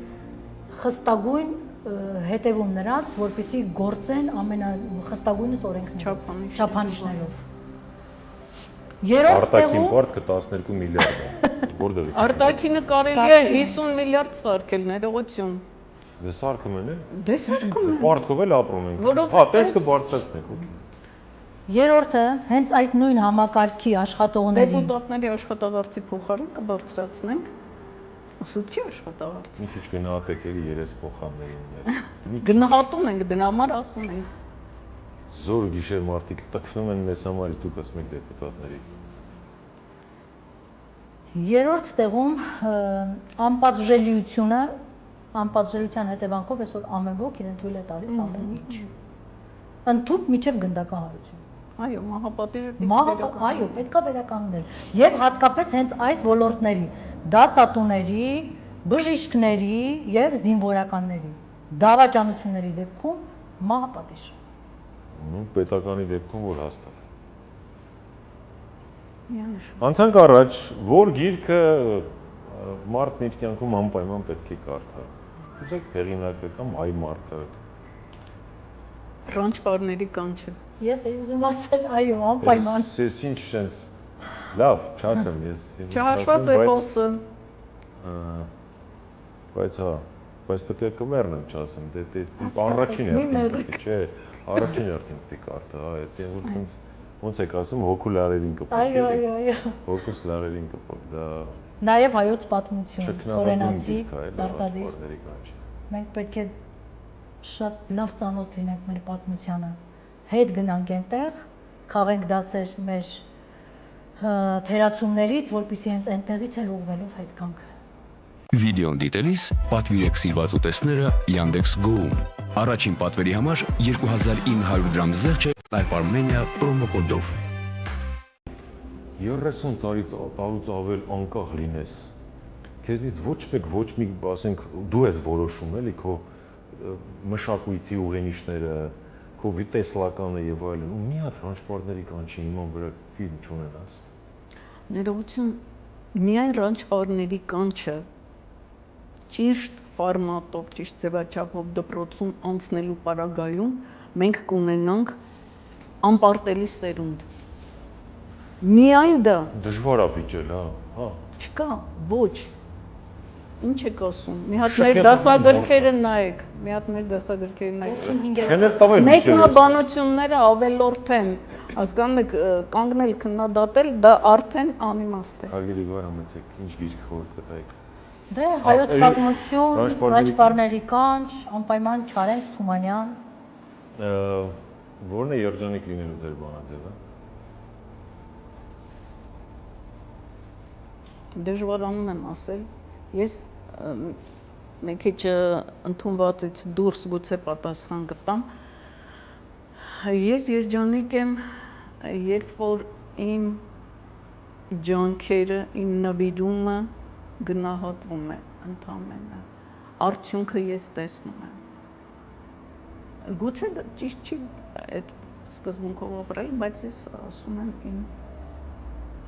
[SPEAKER 2] խստագույն հետևում նրանց, որպեսզի գործեն ամենախստագույնս օրենքներով, չափանիշներով։ Երրորդ
[SPEAKER 3] տեղում արտաքին պարտքը 12 միլիարդ է։ Որտեղից։
[SPEAKER 1] Արտաքինը կարելի է 50 միլիարդ սարքել, ներողություն։
[SPEAKER 3] Դե սարքում են,
[SPEAKER 1] Դե սարքում են։
[SPEAKER 3] Պարտքով էլ ապրում ենք։
[SPEAKER 1] Որովհետև-
[SPEAKER 3] Հա, տեսքը բարձրացնենք, օքեյ։
[SPEAKER 2] Երրորդը հենց այդ նույն համակարգի աշխատողների
[SPEAKER 1] Դեպուտատների աշխատավարձի փոխարեն կբարձրացնենք ուսուցչի աշխատավարձը։
[SPEAKER 3] Մի քիչ գնահատեք էլի երես փոխաններին մեր։
[SPEAKER 1] Գնահատում ենք, դրա համար ասում ենք։
[SPEAKER 3] Զոր գիշեր մարդիկ տքվում են մեզ համար, դուք ասում եք դեպուտատների։
[SPEAKER 2] երրորդ տեղում անպատժելիության հետևանքով այսօր ամեն ոք իրեն թույլ է տալիս ամեն ինչ։ Ընդհանուր միջև գնդական հարություն։
[SPEAKER 1] Այո, մահապատիժը
[SPEAKER 2] Այո, պետքա վերականգնել։ Եվ հատկապես հենց այս ոլորտների՝ դասատուների, բժիշկների եւ զինվորականների դավաճանությունների դեպքում մահապատիժ։
[SPEAKER 3] Ու պետականի դեպքում որ հաստատ։
[SPEAKER 1] Միանշան։
[SPEAKER 3] Անցանք առաջ, որ գիրքը մարդն իր կյանքում անպայման պետք է կարդա։ Ուզեք հեղինակը կամ այ մարդը։
[SPEAKER 1] Ռանչպարների կանչը։
[SPEAKER 2] Ես ուզում ասել, այո, անպայման։
[SPEAKER 3] Ես ինչ sense լավ, չասեմ ես։
[SPEAKER 1] Չհաշված է խոսը։
[SPEAKER 3] Բայց հա, բայց պետք է կմեռնեմ չասեմ, դե առաջին հերթին, չէ, առաջին հերթին պետք է կարդա, հա, այդ որ տենց ոնց եք ասում հոգու լարերին կպոկ։
[SPEAKER 2] Այո։
[SPEAKER 3] Հոգուս լարերին կպոկ, դա
[SPEAKER 2] Նաև հայոց պատմություն, օրենացի
[SPEAKER 3] արտադիր։
[SPEAKER 2] արտադիր։ Մենք պետք է շատ լավ ծանոթ լինենք մեր պատմությանը, հետ գնանք այնտեղ, քաղենք դասեր մեր թերացումներից, որպեսզի հենց այնտեղից էլ ուղղվելով հետ գանք։
[SPEAKER 4] Վիդեոն դիտելիս պատվիրեք սիրված ուտեստները Yandex Go-ում։ Առաջին պատվերի համար 2900 գրամ զեղչ Life Armenia պրոմոկոդով։
[SPEAKER 3] 30 տարուց ավել անկախ լինես։ Քեզնից ոչ մեկ ոչ մի, ասենք, դու ես որոշում էլի քո մշակույթի ուղենիշները, քո տեսլականը եւ այլն։ Ու մի հատ ռանչպարների կանչի իման վրա ֆիլմ չունենաս։
[SPEAKER 1] Ներողություն, միայն ռանչպարների կանչը ճիշտ ֆորմատով, ճիշտ ձևաչափով դպրոցում անցնելու պարագայում մենք կունենանք անպարտելի սերունդ։ Միայն դա
[SPEAKER 3] Դժվար է վիճել, հա։
[SPEAKER 1] չկա, ոչ։ Ինչ եք ասում։ Մի հատ մեր դասագրքերը նայեք, մի հատ մեր դասագրքերը նայեք։
[SPEAKER 3] Քեներ տավել վիճել։
[SPEAKER 1] Մեկնաբանությունները ավելորդ են, հասկանում եք, կանգնել քննադատել, դա արդեն անիմաստ է։
[SPEAKER 3] Հարգելի գոհարամեցեք, ինչ գիրք խորհուրդ կտայիք։
[SPEAKER 2] Դե հայոց պատմություն, ռանչպարների կանչ, անպայման Չարենց Թումանյան։
[SPEAKER 3] Որն է երջանիկ լինելու ձեր բանաձևը։
[SPEAKER 1] Դժվարանում եմ ասել, ես մի քիչ ընդունվածից դուրս գուցե պատասխան գտամ։ Ես երջանիկ եմ, երբ որ իմ ջանքերը, իմ նվիրումը գնահատվում է ընդամենը, արդյունքը ես տեսնում եմ։ Գուցե դա ճիշտ չի այդ սկզբունքով ապրել, բայց ես ասում եմ իմ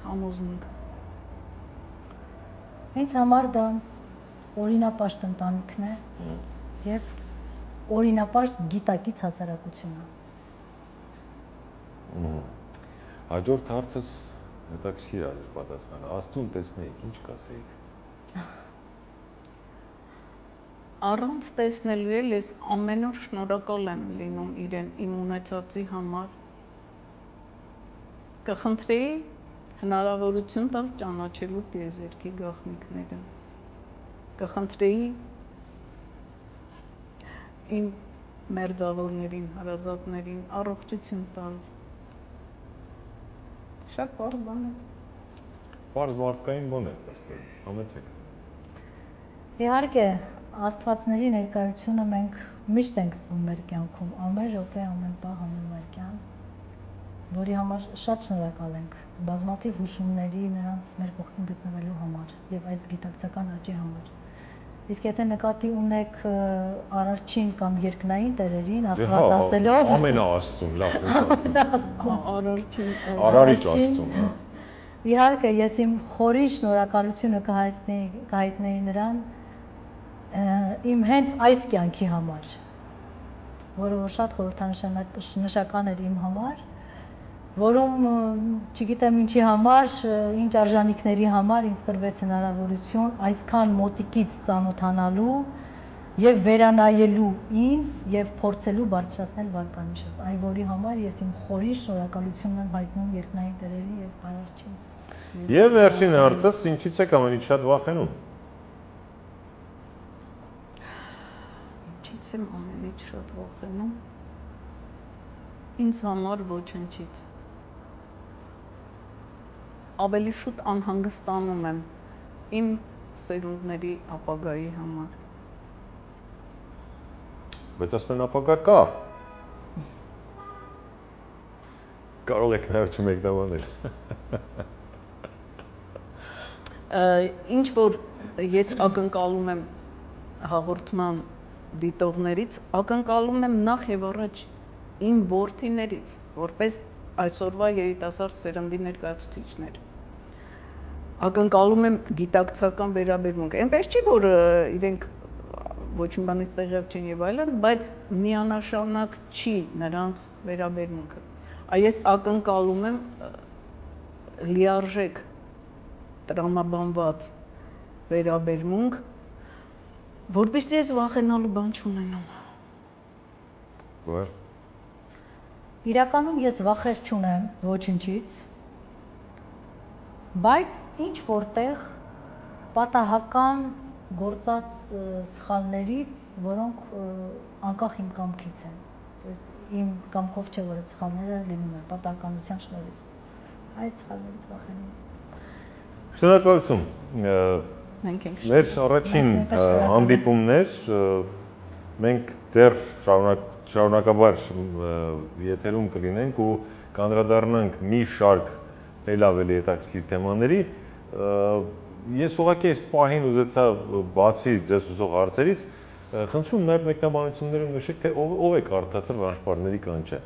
[SPEAKER 1] համոզմունքը։
[SPEAKER 2] Ինձ համար դա օրինապաշտ ընտանիքն է եւ օրինապաշտ գիտակից հասարակություն է։
[SPEAKER 3] Հաջորդ հարցս հետաքրքիր է պատասխանը։ Աստծուն տեսնեիք, ինչ կասեիք։
[SPEAKER 1] Առանց տեսնելու էլ ես ամեն օր շնորհակալ եմ լինում իրեն իմ ունեցածի համար։ Կխնդրեի հնարավորություն տալ ճանաչելու տիեզերքի գաղտնիքները։ Կխնդրեի իմ մերձավորներին, հարազատներին առողջություն տալ։ Շատ պարզ բան է։
[SPEAKER 3] Պարզ մարդկային բան է, ըստ համեցեք։
[SPEAKER 2] Իհարկե, աստվածների ներկայությունը մենք միշտ ենք զգում մեր կյանքում, ամեն րոպե, ամեն պահ, ամեն վայրկյան, որի համար շատ շնորհակալ ենք բազմաթիվ հուշումների նրանց մեր կողքին գտնվելու համար եւ այս գիտակցական աճի համար։ Իսկ եթե նկատի ունեք առաջին կամ երկնային տերերին, Աստված ասելով,
[SPEAKER 3] ամենաաստծուն, լավ,
[SPEAKER 1] Արարչին,
[SPEAKER 3] Արարիչ Աստծուն։
[SPEAKER 2] Իհարկե, ես իմ խորին շնորհակալությունը կհայտնեի նրան իմ հենց այս կյանքի համար, որը շատ խորհրդանշական էր իմ համար, որում չգիտեմ ինչի համար, ինչ արժանինքների համար ինձ տրվեց հնարավորություն այսքան մոտիկից ծանոթանալու եւ վերանայելու ինձ եւ փորձելու բարձրացնել վարկանիշս, այն որի համար ես իմ խորին շնորհակալությունն եմ հայտնում երկնային տերերի եւ Արարչին։
[SPEAKER 3] Եվ վերջին հարցս, ինչից եք ամենից շատ վախենում։
[SPEAKER 1] Ինչից եմ ամենից շատ վախենում։ Ինձ համար ոչնչից։ Ավելի շուտ անհանգստանում եմ իմ սերունդների ապագայի համար։
[SPEAKER 3] Բայց ասում են ապագա կա։ Կարող եք նաև չմեկնաբանել։
[SPEAKER 1] Ինչ որ ես ակնկալում եմ հաղորդման դիտողներից, ակնկալում եմ նախ եւ առաջ իմ որդիներից, որպես այսօրվա երիտասարդ սերնդի ներկայացուցիչներ։ Ակնկալում եմ գիտակցական վերաբերմունք։ Այնպես չի, որ իրենք ոչ մի բանից տեղյակ չեն եւ այլն, բայց միանշանակ չի նրանց վերաբերմունքը։ Ես ակնկալում եմ լիարժեք տրամաբանված վերաբերմունք, որպեսզի ես վախենալու բան չունենամ։
[SPEAKER 3] Որ
[SPEAKER 2] Իրականում ես վախեր չունեմ ոչնչից, բայց ինչ որտեղ պատահական գործած սխալներից, որոնք անկախ իմ կամքից են։ Իմ կամքով չէ, որ այդ սխալները լինում են պատահականության շնորհիվ։ Այդ սխալներից վախենում եմ։
[SPEAKER 3] Շնորհակալություն։
[SPEAKER 1] Մենք ենք
[SPEAKER 3] Մեր առաջին հանդիպումներ մենք դեռ շարունակաբար եթերում կլինենք ու կանդրադառնանք մի շարք էլ ավելի հետաքրքիր թեմաների։ Ես ուղղակի այս պահին ուզեցա բացի ձեզ ուզող հարցերից խնդրում նաև մեկնաբանություններում նշեք, թե ով է կարդացել վարշպարների կանչը։